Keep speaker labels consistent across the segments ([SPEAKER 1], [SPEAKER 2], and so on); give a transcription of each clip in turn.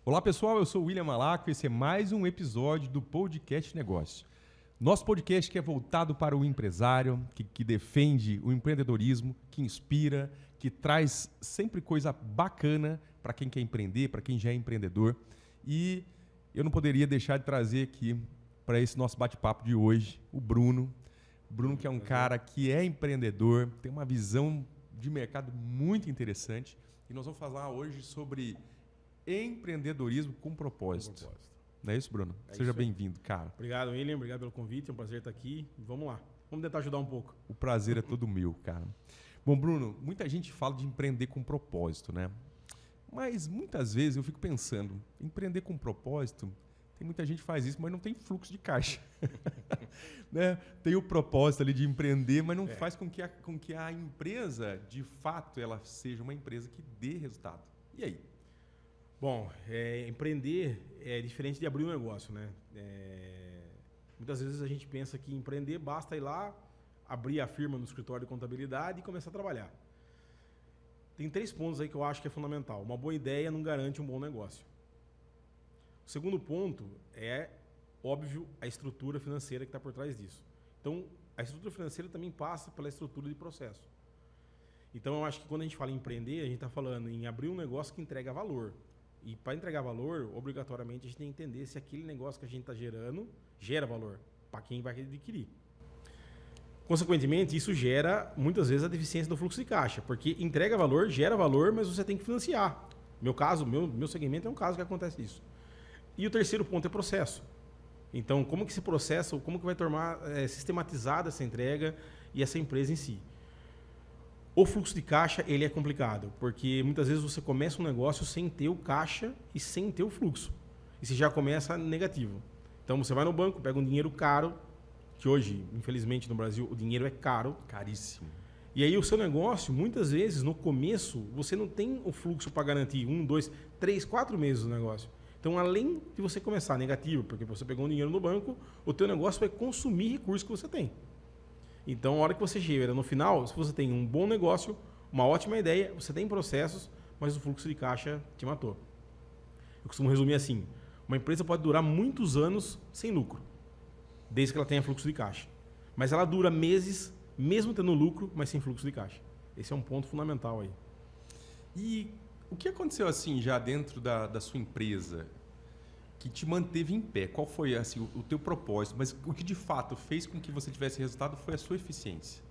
[SPEAKER 1] Olá pessoal, eu sou o William Malaco e esse é mais um episódio do Podcast Negócio. Nosso podcast que é voltado para o empresário, que defende o empreendedorismo, que inspira, que traz sempre coisa bacana para quem quer empreender, para quem já é empreendedor. E eu não poderia deixar de trazer aqui para esse nosso bate-papo de hoje o Bruno. Bruno que é um cara que é empreendedor, tem uma visão de mercado muito interessante. E nós vamos falar hoje sobre empreendedorismo com propósito. Não é isso, Bruno? Seja bem-vindo, cara.
[SPEAKER 2] Obrigado, William. Obrigado pelo convite. É um prazer estar aqui. Vamos lá. Vamos tentar ajudar um pouco.
[SPEAKER 1] O prazer é todo meu, cara. Bom, Bruno, muita gente fala de empreender com propósito, né? Mas muitas vezes eu fico pensando, empreender com propósito, tem muita gente que faz isso, mas não tem fluxo de caixa. Né? Tem o propósito ali de empreender, mas não faz com que a empresa, de fato, ela seja uma empresa que dê resultado. E aí?
[SPEAKER 2] Bom, empreender é diferente de abrir um negócio, né? Muitas vezes a gente pensa que empreender basta ir lá, abrir a firma no escritório de contabilidade e começar a trabalhar. Tem 3 pontos aí que eu acho que é fundamental. Uma boa ideia não garante um bom negócio. O segundo ponto é, óbvio, a estrutura financeira que está por trás disso. Então, a estrutura financeira também passa pela estrutura de processo. Então, eu acho que quando a gente fala em empreender, a gente está falando em abrir um negócio que entrega valor. E para entregar valor, obrigatoriamente, a gente tem que entender se aquele negócio que a gente está gerando gera valor para quem vai adquirir. Consequentemente, isso gera, muitas vezes, a deficiência do fluxo de caixa, porque entrega valor, gera valor, mas você tem que financiar. Meu caso, meu segmento é um caso que acontece isso. E o terceiro ponto é processo. Então, como que esse processo, como que vai tornar sistematizada essa entrega e essa empresa em si? O fluxo de caixa, ele é complicado, porque muitas vezes você começa um negócio sem ter o caixa e sem ter o fluxo. E você já começa negativo. Então, você vai no banco, pega um dinheiro caro, que hoje, infelizmente, no Brasil, o dinheiro é caro.
[SPEAKER 1] Caríssimo.
[SPEAKER 2] E aí, o seu negócio, muitas vezes, no começo, você não tem o fluxo para garantir 1, 2, 3, 4 meses do negócio. Então, além de você começar negativo, porque você pegou um dinheiro no banco, o teu negócio vai consumir recursos que você tem. Então, a hora que você chega no final, se você tem um bom negócio, uma ótima ideia, você tem processos, mas o fluxo de caixa te matou. Eu costumo resumir assim, uma empresa pode durar muitos anos sem lucro, desde que ela tenha fluxo de caixa. Mas ela dura meses, mesmo tendo lucro, mas sem fluxo de caixa. Esse é um ponto fundamental aí.
[SPEAKER 1] E o que aconteceu assim já dentro da sua empresa que te manteve em pé? Qual foi assim, o teu propósito? Mas o que de fato fez com que você tivesse resultado foi a sua eficiência.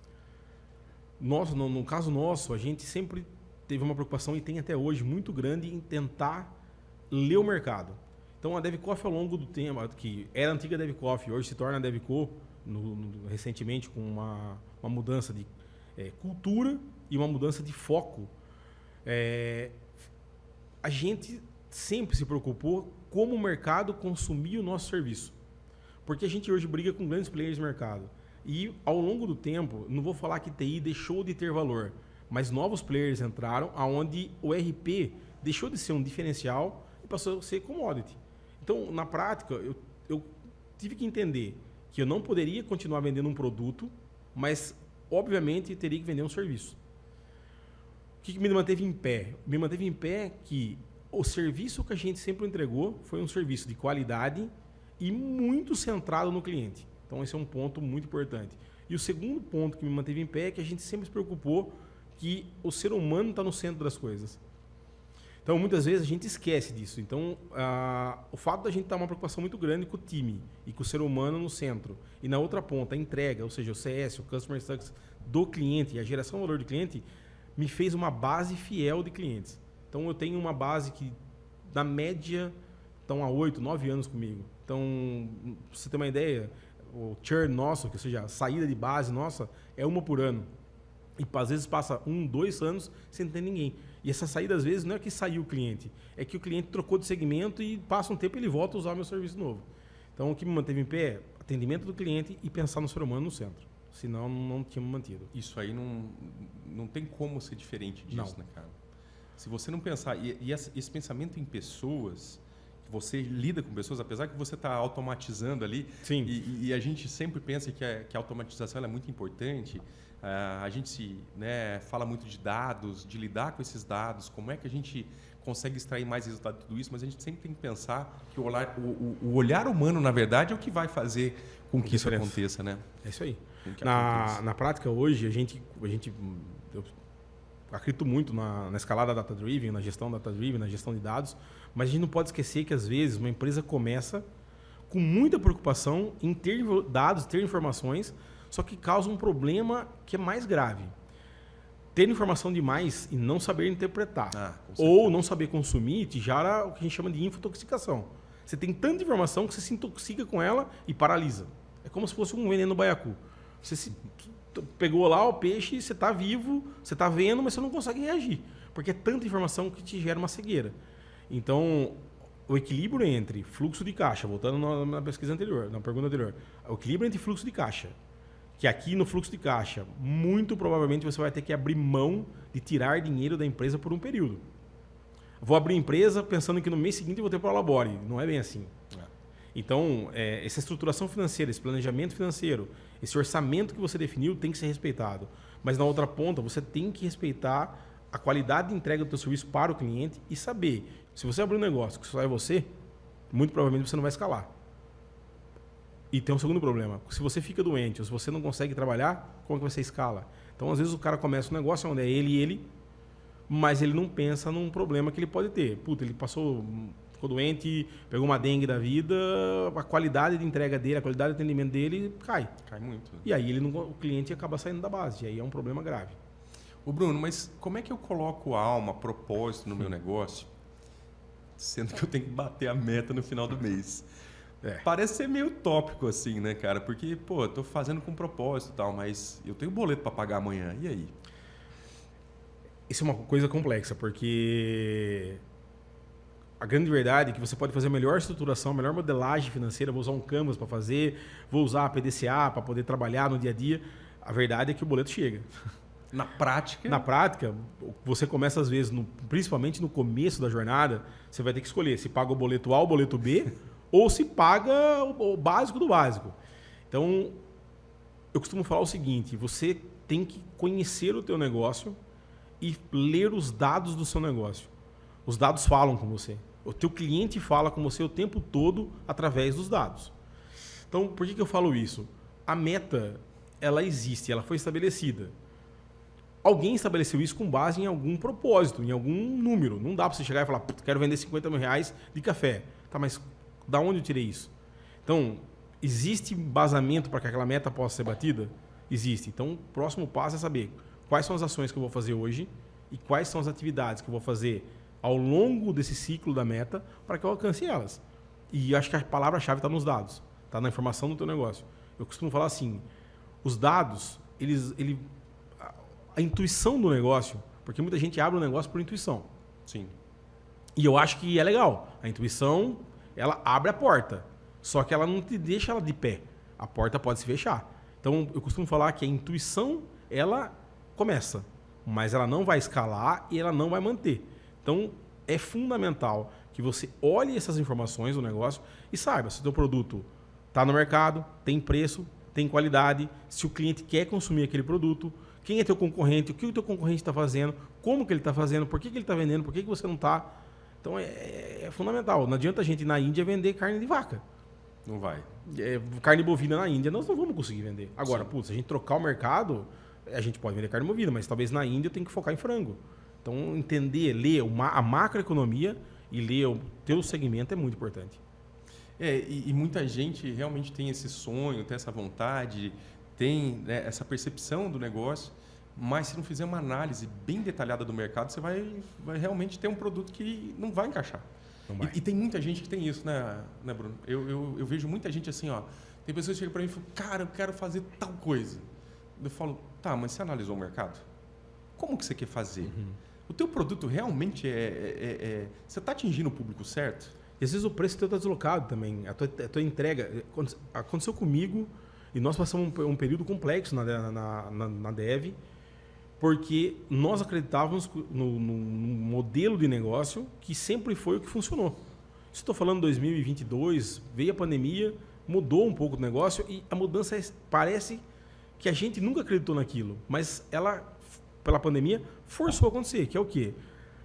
[SPEAKER 2] No caso nosso, a gente sempre teve uma preocupação e tem até hoje muito grande em tentar ler o mercado. Então a DevCoffee ao longo do tempo, que era a antiga DevCoffee, hoje se torna a DevCo, recentemente com uma mudança de cultura e uma mudança de foco, a gente sempre se preocupou como o mercado consumia o nosso serviço. Porque a gente hoje briga com grandes players de mercado. E ao longo do tempo, não vou falar que TI deixou de ter valor, mas novos players entraram onde o RP deixou de ser um diferencial e passou a ser commodity. Então, na prática, eu tive que entender que eu não poderia continuar vendendo um produto, mas, obviamente, teria que vender um serviço. O que me manteve em pé? Me manteve em pé que o serviço que a gente sempre entregou foi um serviço de qualidade e muito centrado no cliente. Então, esse é um ponto muito importante. E o segundo ponto que me manteve em pé é que a gente sempre se preocupou que o ser humano está no centro das coisas. Então, muitas vezes, a gente esquece disso. Então, o fato da gente estar uma preocupação muito grande com o time e com o ser humano no centro. E na outra ponta, a entrega, ou seja, o CS, o Customer Success do cliente e a geração de valor do cliente, me fez uma base fiel de clientes. Então, eu tenho uma base que, na média, estão há 8, 9 anos comigo. Então, pra você ter uma ideia, o churn nosso, que seja, a saída de base nossa, é 1 por ano. E às vezes passa 1, 2 anos sem ter ninguém. E essa saída, às vezes, não é que saiu o cliente, é que o cliente trocou de segmento e passa um tempo e ele volta a usar o meu serviço novo. Então, o que me manteve em pé é atendimento do cliente e pensar no ser humano no centro. Senão, não tinha me mantido.
[SPEAKER 1] Isso aí não tem como ser diferente disso, né, cara? Se você não pensar... E esse pensamento em pessoas você lida com pessoas, apesar que você está automatizando ali,
[SPEAKER 2] Sim.
[SPEAKER 1] E a gente sempre pensa que a automatização é muito importante. A gente fala muito de dados, de lidar com esses dados, como é que a gente consegue extrair mais resultado de tudo isso, mas a gente sempre tem que pensar que o olhar humano, na verdade, é o que vai fazer com que isso aconteça, né?
[SPEAKER 2] É isso aí. Na prática, hoje, eu acredito muito na escalada data-driven, na gestão data-driven, na gestão de dados, mas a gente não pode esquecer que, às vezes, uma empresa começa com muita preocupação em ter dados, ter informações, só que causa um problema que é mais grave. Ter informação demais e não saber interpretar, ou não saber consumir, te gera o que a gente chama de infotoxicação. Você tem tanta informação que você se intoxica com ela e paralisa. É como se fosse um veneno baiacu. Você pegou lá o peixe, você está vivo, você está vendo, mas você não consegue reagir. Porque é tanta informação que te gera uma cegueira. Então, o equilíbrio entre fluxo de caixa, voltando na pesquisa anterior, na pergunta anterior, o equilíbrio entre fluxo de caixa, que aqui no fluxo de caixa, muito provavelmente você vai ter que abrir mão de tirar dinheiro da empresa por um período. Vou abrir empresa pensando que no mês seguinte eu vou ter para o Labore. Não é bem assim. Então, essa estruturação financeira, esse planejamento financeiro, esse orçamento que você definiu tem que ser respeitado. Mas na outra ponta, você tem que respeitar a qualidade de entrega do seu serviço para o cliente e saber, se você abrir um negócio que só é você, muito provavelmente você não vai escalar. E tem um segundo problema. Se você fica doente ou se você não consegue trabalhar, como é que você escala? Então, às vezes, o cara começa um negócio onde é ele e ele, mas ele não pensa num problema que ele pode ter. Puta, ele ficou doente, pegou uma dengue da vida, a qualidade de entrega dele, a qualidade de atendimento dele cai.
[SPEAKER 1] Cai muito.
[SPEAKER 2] E aí o cliente acaba saindo da base. E aí é um problema grave.
[SPEAKER 1] Ô Bruno, mas como é que eu coloco alma, propósito no meu negócio, sendo que eu tenho que bater a meta no final do mês? Parece ser meio utópico assim, né, cara? Porque, pô, eu tô fazendo com propósito e tal, mas eu tenho boleto para pagar amanhã. E aí?
[SPEAKER 2] Isso é uma coisa complexa, porque a grande verdade é que você pode fazer a melhor estruturação, a melhor modelagem financeira, vou usar um Canvas para fazer, vou usar a PDCA para poder trabalhar no dia a dia. A verdade é que o boleto chega.
[SPEAKER 1] Na prática?
[SPEAKER 2] Na prática, você começa às vezes, principalmente no começo da jornada, você vai ter que escolher se paga o boleto A ou o boleto B, ou se paga o básico do básico. Então, eu costumo falar o seguinte, você tem que conhecer o teu negócio e ler os dados do seu negócio. Os dados falam com você. O teu cliente fala com você o tempo todo através dos dados. Então, por que eu falo isso? A meta, ela existe, ela foi estabelecida. Alguém estabeleceu isso com base em algum propósito, em algum número. Não dá para você chegar e falar, quero vender 50 mil reais de café. Tá, mas da onde eu tirei isso? Então, existe embasamento para que aquela meta possa ser batida? Existe. Então, o próximo passo é saber quais são as ações que eu vou fazer hoje e quais são as atividades que eu vou fazer ao longo desse ciclo da meta para que eu alcance elas. E acho que a palavra-chave está nos dados, está na informação do teu negócio. Eu costumo falar assim, os dados, a intuição do negócio, porque muita gente abre um negócio por intuição.
[SPEAKER 1] Sim.
[SPEAKER 2] E eu acho que é legal. A intuição, ela abre a porta, só que ela não te deixa ela de pé. A porta pode se fechar. Então, eu costumo falar que a intuição, ela começa, mas ela não vai escalar e ela não vai manter. Então, é fundamental que você olhe essas informações do negócio e saiba se o teu produto está no mercado, tem preço, tem qualidade, se o cliente quer consumir aquele produto, quem é teu concorrente, o que o teu concorrente está fazendo, como que ele está fazendo, por que ele está vendendo, por que você não está. Então, é fundamental. Não adianta a gente ir na Índia vender carne de vaca.
[SPEAKER 1] Não vai.
[SPEAKER 2] Carne bovina na Índia nós não vamos conseguir vender. Agora, se a gente trocar o mercado, a gente pode vender carne bovina, mas talvez na Índia eu tenha que focar em frango. Então, entender, ler a macroeconomia e ler o teu segmento é muito importante.
[SPEAKER 1] E muita gente realmente tem esse sonho, tem essa vontade, tem essa percepção do negócio, mas se não fizer uma análise bem detalhada do mercado, você vai realmente ter um produto que não vai encaixar. E tem muita gente que tem isso, né Bruno? Eu vejo muita gente assim, ó, tem pessoas que chegam para mim e falam, cara, eu quero fazer tal coisa. Eu falo, tá, mas você analisou o mercado? Como que você quer fazer? Uhum. O teu produto realmente você está atingindo o público certo?
[SPEAKER 2] E às vezes o preço teu está deslocado também. A tua entrega... Aconteceu comigo e nós passamos um período complexo na Dev, porque nós acreditávamos no modelo de negócio que sempre foi o que funcionou. Se estou falando 2022, veio a pandemia, mudou um pouco o negócio e a mudança parece que a gente nunca acreditou naquilo, mas ela, pela pandemia, forçou a acontecer, que é o quê?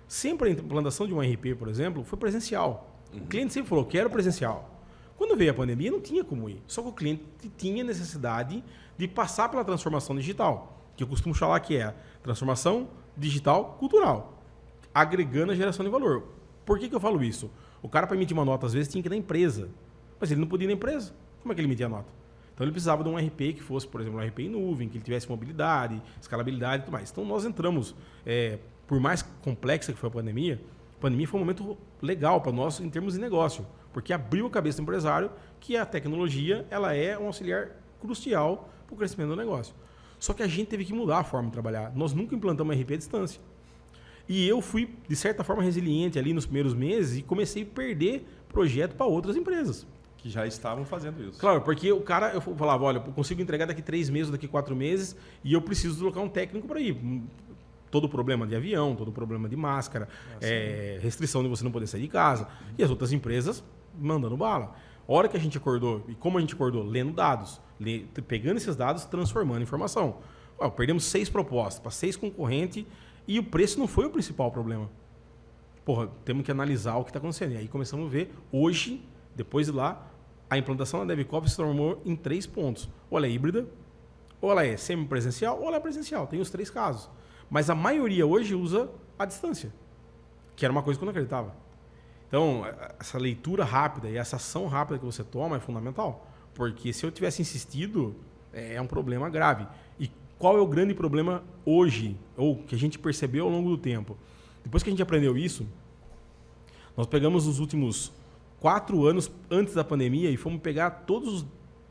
[SPEAKER 2] Sempre a implantação de um RP, por exemplo, foi presencial. O cliente sempre falou, quero presencial. Quando veio a pandemia, não tinha como ir. Só que o cliente tinha necessidade de passar pela transformação digital, que eu costumo falar que é a transformação digital cultural, agregando a geração de valor. Por que eu falo isso? O cara, para emitir uma nota, às vezes, tinha que ir na empresa. Mas ele não podia ir na empresa. Como é que ele emitia a nota? Então, ele precisava de um RP que fosse, por exemplo, um RP em nuvem, que ele tivesse mobilidade, escalabilidade e tudo mais. Então, nós entramos, por mais complexa que foi a pandemia foi um momento legal para nós em termos de negócio, porque abriu a cabeça do empresário que a tecnologia ela é um auxiliar crucial para o crescimento do negócio. Só que a gente teve que mudar a forma de trabalhar. Nós nunca implantamos RP à distância. E eu fui, de certa forma, resiliente ali nos primeiros meses e comecei a perder projeto para outras empresas.
[SPEAKER 1] Que já estavam fazendo isso.
[SPEAKER 2] Claro, porque o cara, eu falava, olha, eu consigo entregar daqui 3 meses, daqui 4 meses, e eu preciso colocar um técnico para ir. Todo problema de avião, todo problema de máscara, restrição de você não poder sair de casa. E as outras empresas mandando bala. A hora que a gente acordou, e como a gente acordou? Lendo dados. Pegando esses dados, transformando em informação. Perdemos 6 propostas para 6 concorrentes e o preço não foi o principal problema. Porra, temos que analisar o que está acontecendo. E aí começamos a ver, hoje, depois de lá, a implantação da DevCop se transformou em 3 pontos. Ou ela é híbrida, ou ela é semipresencial, ou ela é presencial. Tem os 3 casos. Mas a maioria hoje usa a distância, que era uma coisa que eu não acreditava. Então, essa leitura rápida e essa ação rápida que você toma é fundamental. Porque se eu tivesse insistido, é um problema grave. E qual é o grande problema hoje, ou que a gente percebeu ao longo do tempo? Depois que a gente aprendeu isso, nós pegamos os últimos 4 anos antes da pandemia e fomos pegar todos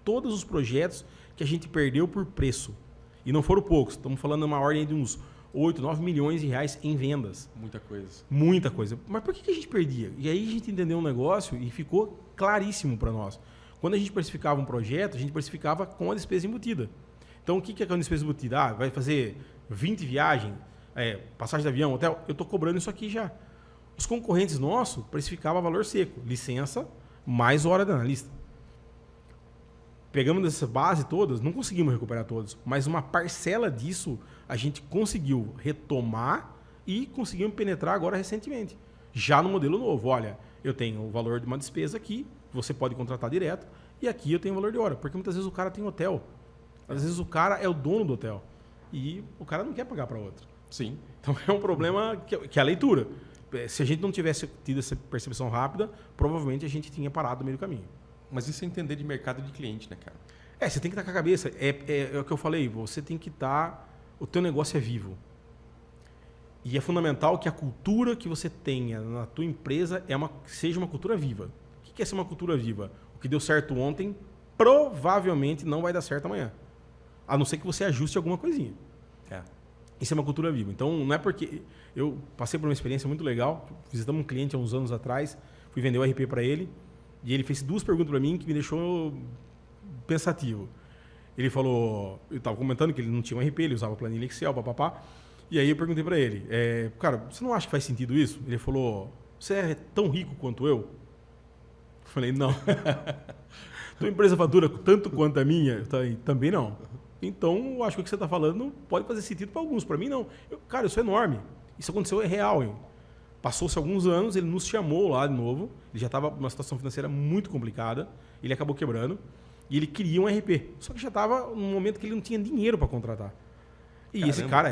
[SPEAKER 2] os projetos que a gente perdeu por preço. E não foram poucos, estamos falando de uma ordem de uns 8, 9 milhões de reais em vendas.
[SPEAKER 1] Muita coisa.
[SPEAKER 2] Muita coisa. Mas por que a gente perdia? E aí a gente entendeu um negócio e ficou claríssimo para nós. Quando a gente precificava um projeto, a gente precificava com a despesa embutida. Então, o que é a despesa embutida? Vai fazer 20 viagens, passagem de avião, hotel, eu estou cobrando isso aqui já. Os concorrentes nossos precificavam valor seco, licença mais hora de analista. Pegamos dessa base todas, não conseguimos recuperar todas, mas uma parcela disso a gente conseguiu retomar e conseguimos penetrar agora recentemente. Já no modelo novo, olha, eu tenho o valor de uma despesa aqui, você pode contratar direto, e aqui eu tenho o valor de hora, porque muitas vezes o cara tem hotel. Às vezes o cara é o dono do hotel e o cara não quer pagar para outro.
[SPEAKER 1] Sim.
[SPEAKER 2] Então é um problema que é a leitura. Se a gente não tivesse tido essa percepção rápida, provavelmente a gente tinha parado no meio do caminho.
[SPEAKER 1] Mas isso é entender de mercado de cliente, né, cara?
[SPEAKER 2] Você tem que estar com a cabeça. É o que eu falei, você tem que estar... O teu negócio é vivo. E é fundamental que a cultura que você tenha na tua empresa seja uma cultura viva. O que é ser uma cultura viva? O que deu certo ontem, provavelmente não vai dar certo amanhã. A não ser que você ajuste alguma coisinha. Isso é uma cultura viva. Então, não é porque... Eu passei por uma experiência muito legal. Visitamos um cliente há uns anos atrás. Fui vender o RP para ele. E ele fez 2 perguntas para mim que me deixou pensativo. Ele falou... Eu estava comentando que ele não tinha um RP, ele usava planilha Excel, papapá. E aí eu perguntei para ele, cara, você não acha que faz sentido isso? Ele falou, você é tão rico quanto eu? Eu falei, não. Tua empresa fatura tanto quanto a minha? Eu falei, também não. Então, eu acho que o que você está falando pode fazer sentido para alguns. Para mim, não. Cara, isso é enorme. Isso aconteceu, é real. Hein? Passou-se alguns anos, ele nos chamou lá de novo. Ele já estava numa situação financeira muito complicada. Ele acabou quebrando. E ele queria um RP. Só que já estava num momento que ele não tinha dinheiro para contratar. E Caramba. Esse cara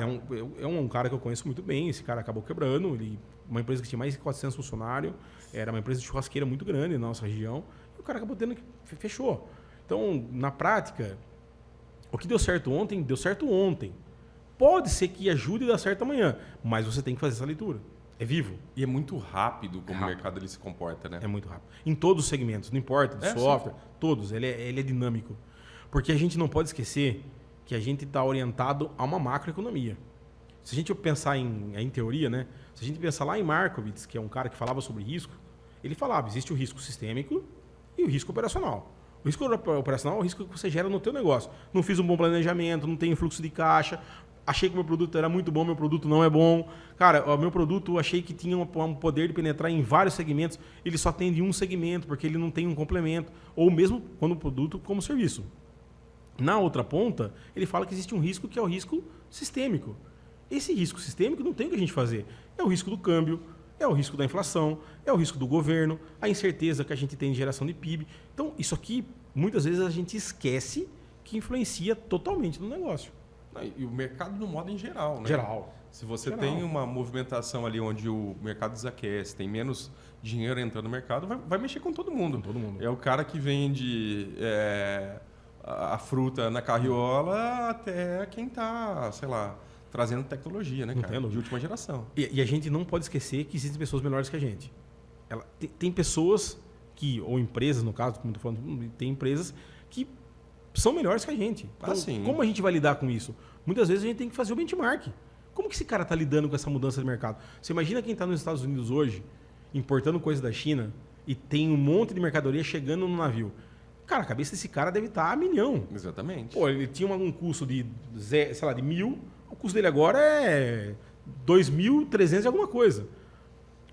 [SPEAKER 2] é um cara que eu conheço muito bem. Esse cara acabou quebrando. Uma empresa que tinha mais de 400 funcionários. Era uma empresa de churrasqueira muito grande na nossa região. E o cara acabou tendo que... Fechou. Então, na prática, o que deu certo ontem, deu certo ontem. Pode ser que ajude a dar certo amanhã. Mas você tem que fazer essa leitura. É vivo.
[SPEAKER 1] E é muito rápido como o mercado ele se comporta, né?
[SPEAKER 2] É muito rápido. Em todos os segmentos. Não importa, de software, todos. Ele é dinâmico. Porque a gente não pode esquecer que a gente está orientado a uma macroeconomia. Se a gente pensar em teoria, né? Se a gente pensar lá em Markowitz, que é um cara que falava sobre risco, ele falava, existe o risco sistêmico e o risco operacional. O risco operacional é o risco que você gera no teu negócio. Não fiz um bom planejamento, não tenho fluxo de caixa. Achei que o meu produto era muito bom, meu produto não é bom. Cara, o meu produto achei que tinha um poder de penetrar em vários segmentos. Ele só atende um segmento, porque ele não tem um complemento. Ou mesmo quando o produto como serviço. Na outra ponta, ele fala que existe um risco que é o risco sistêmico. Esse risco sistêmico não tem o que a gente fazer. É o risco do câmbio, é o risco da inflação, é o risco do governo, a incerteza que a gente tem de geração de PIB. Então, isso aqui, muitas vezes a gente esquece que influencia totalmente no negócio.
[SPEAKER 1] E o mercado no modo em geral, né?
[SPEAKER 2] Geral.
[SPEAKER 1] Se você
[SPEAKER 2] Geral.
[SPEAKER 1] tem uma movimentação ali onde o mercado desaquece, tem menos dinheiro entrando no mercado, vai mexer com todo mundo.
[SPEAKER 2] Com todo mundo.
[SPEAKER 1] É o cara que vende a fruta na carriola até quem está, sei lá, trazendo tecnologia, né, cara? De última geração.
[SPEAKER 2] E a gente não pode esquecer que existem pessoas melhores que a gente. Tem pessoas que, ou empresas, no caso, como eu estou falando, tem empresas que são melhores que a gente. Então, como a gente vai lidar com isso? Muitas vezes a gente tem que fazer o benchmark. Como que esse cara está lidando com essa mudança de mercado? Você imagina quem está nos Estados Unidos hoje, importando coisa da China, e tem um monte de mercadoria chegando no navio. Cara, a cabeça desse cara deve estar a milhão.
[SPEAKER 1] Exatamente.
[SPEAKER 2] Pô, ele tinha um custo de, sei lá, de 1.000, o custo dele agora é 2.300 e alguma coisa.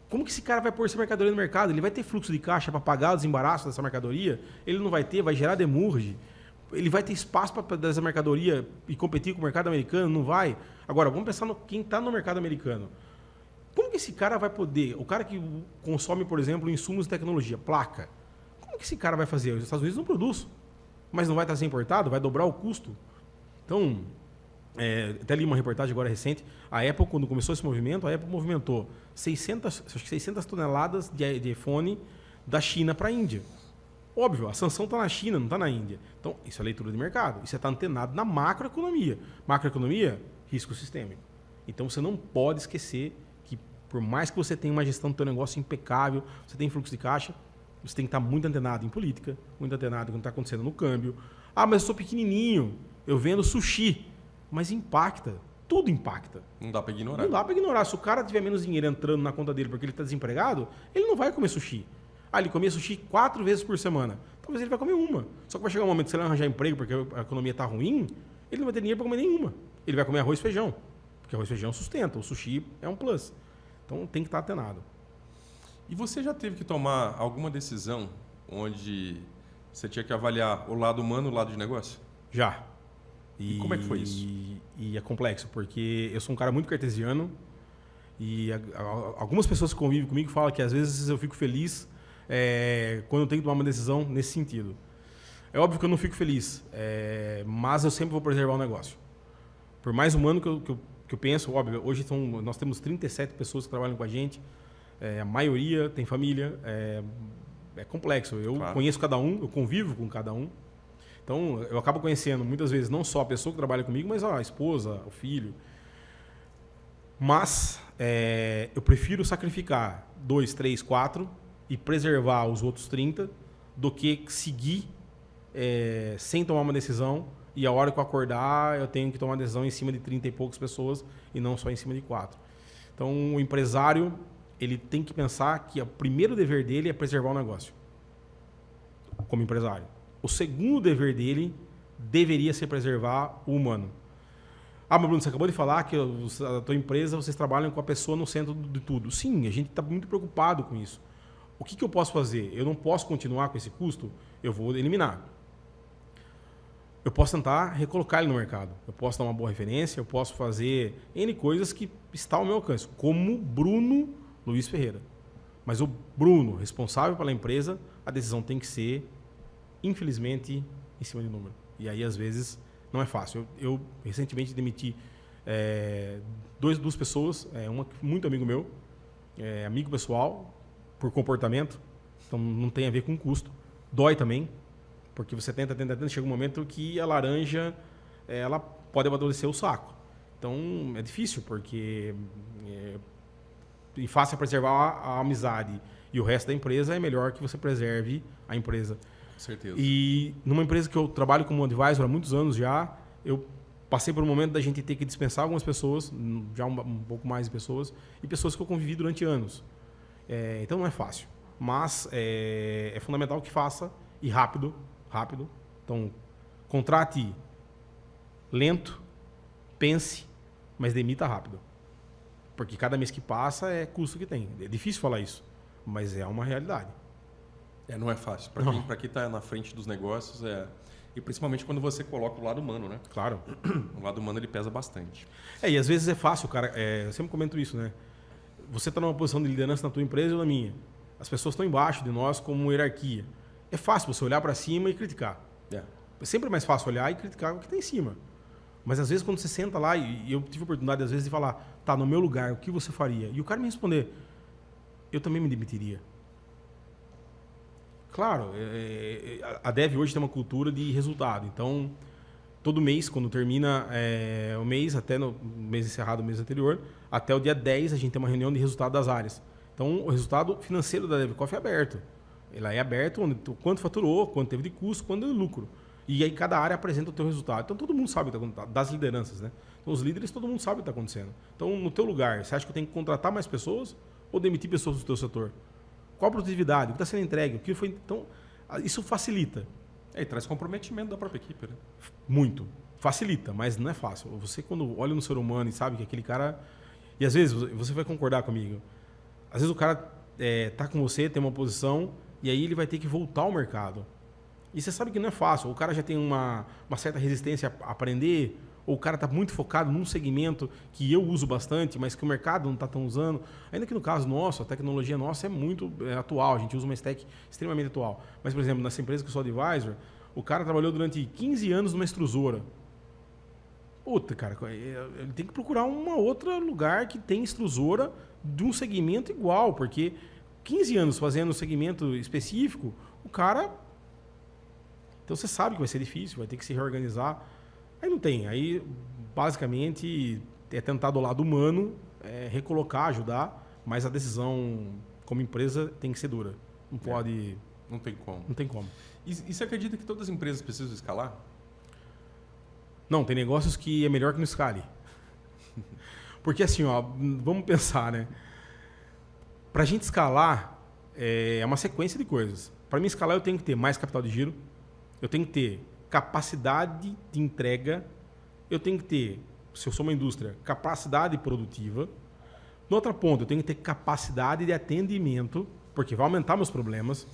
[SPEAKER 2] Como que esse cara vai pôr essa mercadoria no mercado? Ele vai ter fluxo de caixa para pagar o desembaraço dessa mercadoria? Ele não vai ter, vai gerar demurge. Ele vai ter espaço para dessa mercadoria e competir com o mercado americano? Não vai. Agora, vamos pensar no quem está no mercado americano. Como que esse cara vai poder... O cara que consome, por exemplo, insumos de tecnologia, placa. Como que esse cara vai fazer? Os Estados Unidos não produz. Mas não vai estar sendo importado? Vai dobrar o custo? Então, até li uma reportagem agora recente. A Apple, quando começou esse movimento, a Apple movimentou 600 toneladas de iPhone da China para a Índia. Óbvio, a sanção está na China, não está na Índia. Então, isso é leitura de mercado. Isso está antenado na macroeconomia. Macroeconomia, risco sistêmico. Então, você não pode esquecer que, por mais que você tenha uma gestão do seu negócio impecável, você tem fluxo de caixa, você tem que estar muito antenado em política, muito antenado com o que está acontecendo no câmbio. Ah, mas eu sou pequenininho, eu vendo sushi. Mas impacta. Tudo impacta.
[SPEAKER 1] Não dá para ignorar.
[SPEAKER 2] Não dá para ignorar. Se o cara tiver menos dinheiro entrando na conta dele porque ele está desempregado, ele não vai comer sushi. Ah, ele comia sushi 4 vezes por semana. Talvez ele vai comer uma. Só que vai chegar um momento que se ele arranjar emprego porque a economia está ruim, ele não vai ter dinheiro para comer nenhuma. Ele vai comer arroz e feijão. Porque arroz e feijão sustenta. O sushi é um plus. Então tem que estar atenado.
[SPEAKER 1] E você já teve que tomar alguma decisão onde você tinha que avaliar o lado humano e o lado de negócio?
[SPEAKER 2] Já.
[SPEAKER 1] E como é que foi isso?
[SPEAKER 2] E é complexo, porque eu sou um cara muito cartesiano e algumas pessoas que convivem comigo falam que às vezes eu fico feliz quando eu tenho que tomar uma decisão nesse sentido. É óbvio que eu não fico feliz, mas eu sempre vou preservar o negócio. Por mais humano que eu penso, óbvio, hoje nós temos 37 pessoas que trabalham com a gente, a maioria tem família, é complexo. Eu conheço cada um, eu convivo com cada um. Então, eu acabo conhecendo muitas vezes não só a pessoa que trabalha comigo, mas a esposa, o filho. Mas eu prefiro sacrificar 2, 3, 4 e preservar os outros 30 do que seguir sem tomar uma decisão e a hora que eu acordar eu tenho que tomar uma decisão em cima de 30 e poucas pessoas e não só em cima de 4. Então, o empresário ele tem que pensar que o primeiro dever dele é preservar o negócio como empresário. O segundo dever dele deveria ser preservar o humano. Ah, mas Bruno, você acabou de falar que a tua empresa, vocês trabalham com a pessoa no centro de tudo. Sim, a gente está muito preocupado com isso. O que eu posso fazer? Eu não posso continuar com esse custo? Eu vou eliminar. Eu posso tentar recolocar ele no mercado. Eu posso dar uma boa referência, eu posso fazer N coisas que está ao meu alcance, como Bruno Luiz Ferreira. Mas o Bruno, responsável pela empresa, a decisão tem que ser, infelizmente, em cima de número. E aí, às vezes, não é fácil. Eu recentemente demiti duas pessoas, uma muito amigo meu, amigo pessoal, por comportamento, então não tem a ver com custo. Dói também, porque você tenta, chega um momento que a laranja ela pode amadurecer o saco. Então, é difícil, porque e fácil preservar a amizade e o resto da empresa, é melhor que você preserve a empresa.
[SPEAKER 1] Com certeza.
[SPEAKER 2] E numa empresa que eu trabalho como advisor há muitos anos já, eu passei por um momento da gente ter que dispensar algumas pessoas, já um pouco mais de pessoas, e pessoas que eu convivi durante anos. Então não é fácil, mas é fundamental que faça, e rápido. Então, contrate lento, pense, mas demita rápido. Porque cada mês que passa é custo que tem. É difícil falar isso, mas é uma realidade.
[SPEAKER 1] Não é fácil. Para quem está na frente dos negócios, e principalmente quando você coloca o lado humano, né?
[SPEAKER 2] Claro.
[SPEAKER 1] O lado humano ele pesa bastante.
[SPEAKER 2] E às vezes é fácil, cara. Eu sempre comento isso, né? Você está numa posição de liderança na tua empresa ou na minha. As pessoas estão embaixo de nós como hierarquia. É fácil você olhar para cima e criticar. É sempre mais fácil olhar e criticar o que está em cima. Mas às vezes quando você senta lá, e eu tive a oportunidade às vezes de falar, tá, no meu lugar, o que você faria? E o cara me responder, eu também me demitiria. Claro, a Dev hoje tem uma cultura de resultado. Então, todo mês, quando termina o mês, até no mês encerrado, o mês anterior, até o dia 10 a gente tem uma reunião de resultado das áreas. Então, o resultado financeiro da DevCoffee é aberto. Ele é aberto, quanto faturou, quanto teve de custo, quanto de lucro. E aí cada área apresenta o teu resultado. Então todo mundo sabe o que está acontecendo, das lideranças, né? Então os líderes, todo mundo sabe o que está acontecendo. Então no teu lugar, você acha que tem que contratar mais pessoas ou demitir pessoas do teu setor? Qual a produtividade? O que está sendo entregue? O que foi? Então isso facilita.
[SPEAKER 1] E traz comprometimento da própria equipe, né?
[SPEAKER 2] Muito. Facilita, mas não é fácil. Você quando olha no ser humano e sabe que aquele cara... E às vezes, você vai concordar comigo, às vezes o cara tá com você, tem uma posição, e aí ele vai ter que voltar ao mercado. E você sabe que não é fácil. O cara já tem uma certa resistência a aprender, ou o cara está muito focado num segmento que eu uso bastante, mas que o mercado não está tão usando. Ainda que no caso nosso, a tecnologia nossa é muito atual, a gente usa uma stack extremamente atual. Mas, por exemplo, nessa empresa que eu sou advisor, o cara trabalhou durante 15 anos numa extrusora. Puta, cara, ele tem que procurar um outro lugar que tem extrusora de um segmento igual, porque 15 anos fazendo um segmento específico, o cara... Então você sabe que vai ser difícil, vai ter que se reorganizar. Aí não tem. Aí, basicamente, é tentar do lado humano, recolocar, ajudar, mas a decisão como empresa tem que ser dura. Não pode...
[SPEAKER 1] Não tem como.
[SPEAKER 2] Não tem como.
[SPEAKER 1] E você acredita que todas as empresas precisam escalar?
[SPEAKER 2] Não, tem negócios que é melhor que não escale. Porque assim, ó, vamos pensar, né? Para a gente escalar, é uma sequência de coisas. Para mim escalar, eu tenho que ter mais capital de giro, eu tenho que ter capacidade de entrega, eu tenho que ter, se eu sou uma indústria, capacidade produtiva. No outro ponto, eu tenho que ter capacidade de atendimento, porque vai aumentar meus problemas.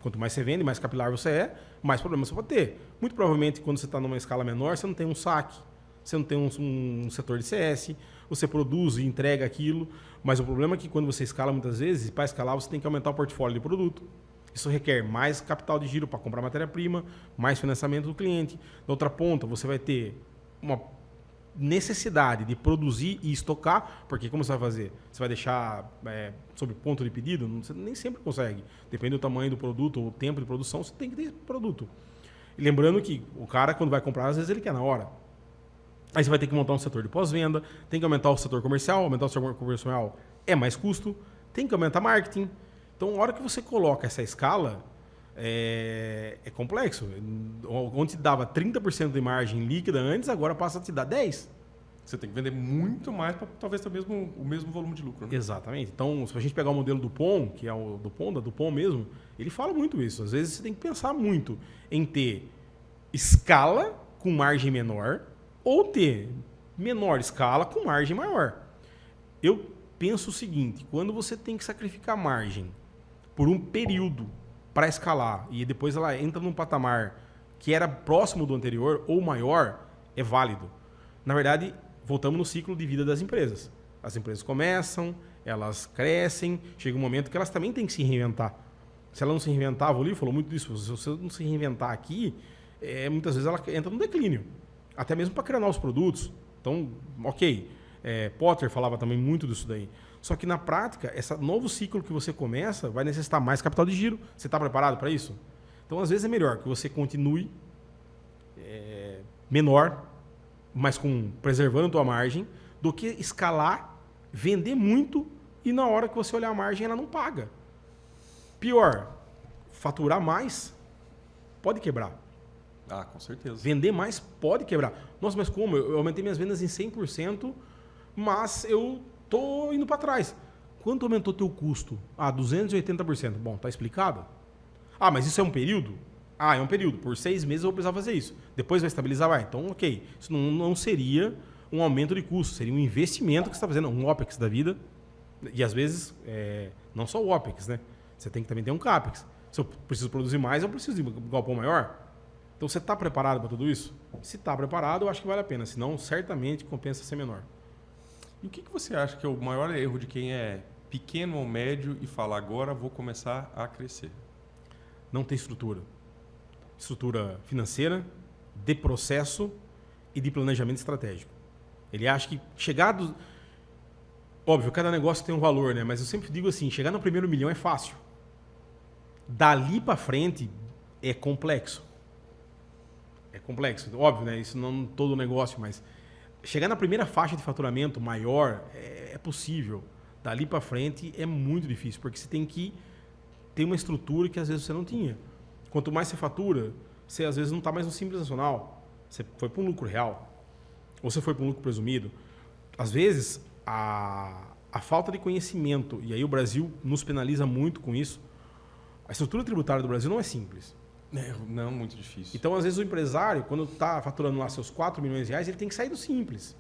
[SPEAKER 2] Quanto mais você vende, mais capilar você é, mais problemas você pode ter. Muito provavelmente, quando você está numa escala menor, você não tem um saque, você não tem um setor de CS, você produz e entrega aquilo, mas o problema é que quando você escala muitas vezes, para escalar você tem que aumentar o portfólio de produto. Isso requer mais capital de giro para comprar matéria-prima, mais financiamento do cliente. Na outra ponta, você vai ter uma necessidade de produzir e estocar, porque como você vai fazer? Você vai deixar sob ponto de pedido? Você nem sempre consegue. Depende do tamanho do produto ou o tempo de produção, você tem que ter produto. E lembrando que o cara, quando vai comprar, às vezes ele quer na hora. Aí você vai ter que montar um setor de pós-venda, tem que aumentar o setor comercial, aumentar o setor comercial é mais custo, tem que aumentar marketing. Então, a hora que você coloca essa escala, é complexo. Onde te dava 30% de margem líquida antes, agora passa a te dar 10%.
[SPEAKER 1] Você tem que vender muito mais para talvez ter o mesmo volume de lucro. Né?
[SPEAKER 2] Exatamente. Então, se a gente pegar o modelo do POM, que é o do POM, da Dupont mesmo, ele fala muito isso. Às vezes você tem que pensar muito em ter escala com margem menor ou ter menor escala com margem maior. Eu penso o seguinte, quando você tem que sacrificar margem por um período para escalar e depois ela entra num patamar que era próximo do anterior ou maior, é válido. Na verdade, voltamos no ciclo de vida das empresas. As empresas começam, elas crescem, chega um momento que elas também têm que se reinventar. Se ela não se reinventar, a Volívio falou muito disso, se você não se reinventar aqui, muitas vezes ela entra no declínio. Até mesmo para criar novos produtos. Então, ok, Potter falava também muito disso daí. Só que na prática, esse novo ciclo que você começa vai necessitar mais capital de giro. Você está preparado para isso? Então, às vezes é melhor que você continue menor, mas preservando a tua margem, do que escalar, vender muito e na hora que você olhar a margem ela não paga. Pior, faturar mais pode quebrar.
[SPEAKER 1] Ah, com certeza.
[SPEAKER 2] Vender mais pode quebrar. Nossa, mas como? Eu aumentei minhas vendas em 100%, mas eu tô indo para trás. Quanto aumentou teu custo? 280%. Bom, tá explicado? Mas isso é um período? É um período. Por 6 meses eu vou precisar fazer isso. Depois vai estabilizar? Vai. Então, ok. Isso não seria um aumento de custo, seria um investimento que você está fazendo, um OPEX da vida. E às vezes, não só o OPEX, né? Você tem que também ter um CAPEX. Se eu preciso produzir mais, eu preciso de um galpão maior. Então você está preparado para tudo isso? Se está preparado, eu acho que vale a pena. Senão, certamente compensa ser menor.
[SPEAKER 1] E o que você acha que é o maior erro de quem é pequeno ou médio e fala, agora vou começar a crescer?
[SPEAKER 2] Não tem estrutura. Estrutura financeira, de processo e de planejamento estratégico. Ele acha que Óbvio, cada negócio tem um valor, né? Mas eu sempre digo assim, chegar no primeiro milhão é fácil. Dali para frente é complexo. É complexo. Óbvio, né? Isso não todo negócio, mas chegar na primeira faixa de faturamento maior é possível. Dali para frente é muito difícil, porque você tem que ter uma estrutura que às vezes você não tinha. Quanto mais você fatura, você às vezes não está mais no Simples Nacional. Você foi para um lucro real. Ou você foi para um lucro presumido. Às vezes, a falta de conhecimento, e aí o Brasil nos penaliza muito com isso, a estrutura tributária do Brasil não é simples.
[SPEAKER 1] Não, muito difícil.
[SPEAKER 2] Então, às vezes, o empresário, quando está faturando lá seus 4 milhões de reais, ele tem que sair do simples.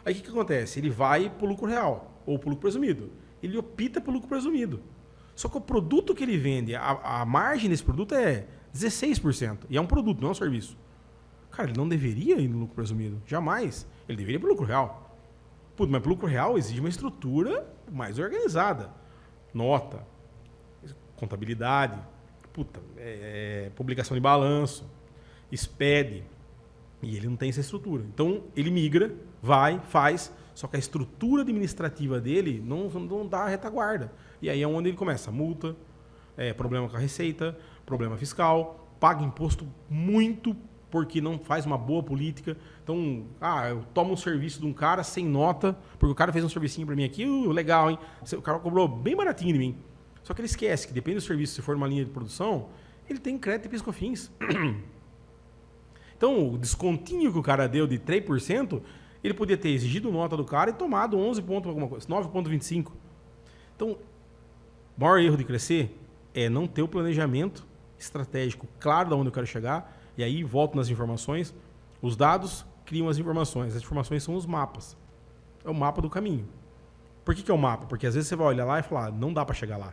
[SPEAKER 2] Aí o que acontece? Ele vai para o lucro real, ou para o lucro presumido. Ele opta pelo lucro presumido. Só que o produto que ele vende, a margem desse produto é 16%. E é um produto, não é um serviço. Cara, ele não deveria ir no lucro presumido. Jamais. Ele deveria ir para o lucro real. Puta, mas para o lucro real exige uma estrutura mais organizada. Nota, contabilidade, publicação de balanço, SPED. E ele não tem essa estrutura. Então, ele migra, vai, faz, só que a estrutura administrativa dele não dá a retaguarda. E aí é onde ele começa. Multa, problema com a receita, problema fiscal, paga imposto muito porque não faz uma boa política. Então, eu tomo um serviço de um cara sem nota, porque o cara fez um servicinho para mim aqui, legal, hein? O cara cobrou bem baratinho de mim. Só que ele esquece que depende do serviço, se for numa linha de produção, ele tem crédito e PIS/COFINS. Então, o descontinho que o cara deu de 3%, ele podia ter exigido nota do cara e tomado 11 pontos alguma coisa, 9,25. Então, o maior erro de crescer é não ter o planejamento estratégico claro de onde eu quero chegar. E aí, volto nas informações. Os dados criam as informações. As informações são os mapas. É o mapa do caminho. Por que é o mapa? Porque às vezes você vai olhar lá e falar, não dá para chegar lá.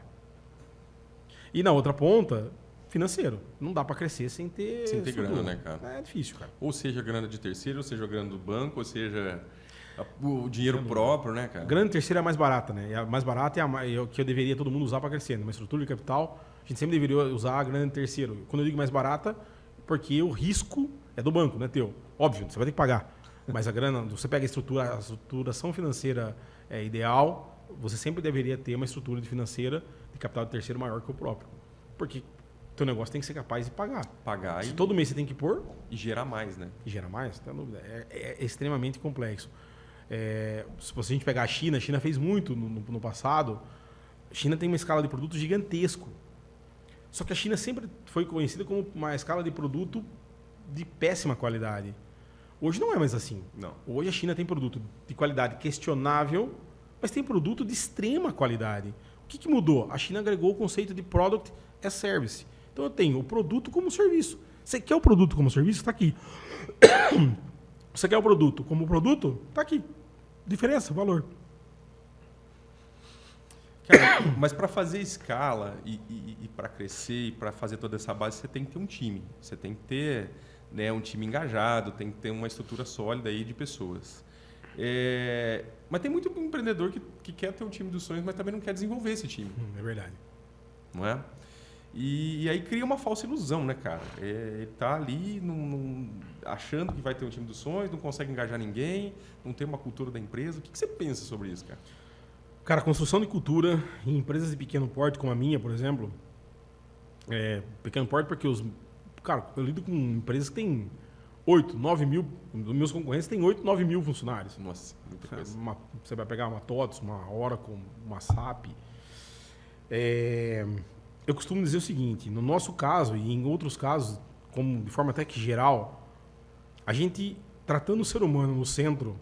[SPEAKER 2] E na outra ponta, financeiro. Não dá para crescer sem ter
[SPEAKER 1] grana, né, cara?
[SPEAKER 2] É difícil, cara.
[SPEAKER 1] Ou seja, grana de terceiro, ou seja, grana do banco, ou seja, o dinheiro próprio, né, cara?
[SPEAKER 2] Grana de terceiro é a mais barata, né? E a mais barata é o que eu deveria todo mundo usar para crescer. Numa estrutura de capital, a gente sempre deveria usar a grana de terceiro. Quando eu digo mais barata, porque o risco é do banco, não é teu. Óbvio, você vai ter que pagar. Mas a grana, você pega a estruturação financeira ideal, você sempre deveria ter uma estrutura financeira de capital de terceiro maior que o próprio. Porque teu negócio tem que ser capaz de pagar.
[SPEAKER 1] Pagar
[SPEAKER 2] se todo mês você tem que pôr...
[SPEAKER 1] E gerar mais, né?
[SPEAKER 2] E gerar mais, não tem dúvida. É extremamente complexo. Se a gente pegar a China fez muito no passado. A China tem uma escala de produto gigantesco. Só que a China sempre foi conhecida como uma escala de produto de péssima qualidade. Hoje não é mais assim.
[SPEAKER 1] Não.
[SPEAKER 2] Hoje a China tem produto de qualidade questionável, mas tem produto de extrema qualidade. O que mudou? A China agregou o conceito de Product as Service. Então eu tenho o produto como serviço. Você quer o produto como serviço? Está aqui. Você quer o produto como produto? Está aqui. Diferença, valor.
[SPEAKER 1] Cara, mas para fazer escala e para crescer e para fazer toda essa base, você tem que ter um time. Você tem que ter, né, um time engajado, tem que ter uma estrutura sólida aí de pessoas. Mas tem muito empreendedor que quer ter um time dos sonhos, mas também não quer desenvolver esse time.
[SPEAKER 2] É verdade.
[SPEAKER 1] Não é? E aí cria uma falsa ilusão, né, cara? Ele tá ali achando que vai ter um time dos sonhos, não consegue engajar ninguém, não tem uma cultura da empresa. O que você pensa sobre isso, cara?
[SPEAKER 2] Cara, a construção de cultura em empresas de pequeno porte, como a minha, por exemplo, pequeno porte porque eu lido com empresas que têm 8, 9 mil, os meus concorrentes têm 8, 9 mil funcionários.
[SPEAKER 1] Nossa, muita coisa.
[SPEAKER 2] Você vai pegar uma TOTS, uma Oracle, uma SAP. Eu costumo dizer o seguinte, no nosso caso e em outros casos, como de forma até que geral, a gente, tratando o ser humano no centro,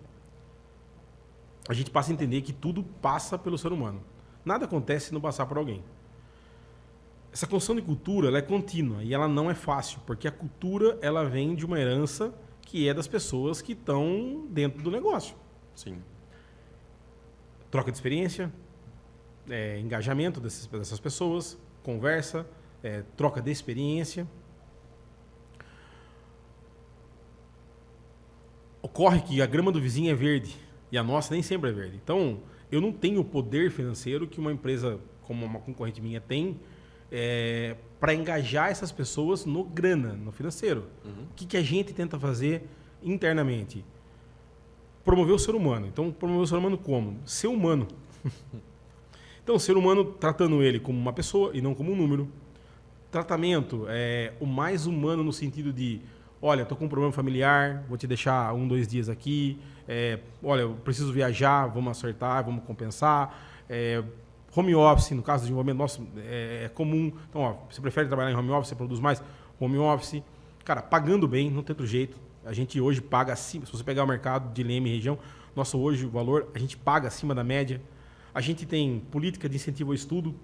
[SPEAKER 2] a gente passa a entender que tudo passa pelo ser humano. Nada acontece se não passar por alguém. Essa construção de cultura ela é contínua e ela não é fácil, porque a cultura ela vem de uma herança que é das pessoas que estão dentro do negócio.
[SPEAKER 1] Sim.
[SPEAKER 2] Troca de experiência, engajamento dessas pessoas, conversa, troca de experiência. Ocorre que a grama do vizinho é verde e a nossa nem sempre é verde. Então, eu não tenho o poder financeiro que uma empresa como uma concorrente minha tem para engajar essas pessoas no grana, no financeiro.
[SPEAKER 1] Uhum.
[SPEAKER 2] O que a gente tenta fazer internamente? Promover o ser humano. Então, promover o ser humano como? Ser humano. Então, o ser humano tratando ele como uma pessoa e não como um número. Tratamento o mais humano no sentido de, olha, estou com um problema familiar, vou te deixar 1, 2 dias aqui. Olha, eu preciso viajar, vamos acertar, vamos compensar. Home office, no caso do desenvolvimento nosso, é comum. Então, ó, você prefere trabalhar em home office, você produz mais? Home office. Cara, pagando bem, não tem outro jeito. A gente hoje paga acima, se você pegar o mercado de Leme e região, nosso hoje o valor, a gente paga acima da média. A gente tem política de incentivo ao estudo.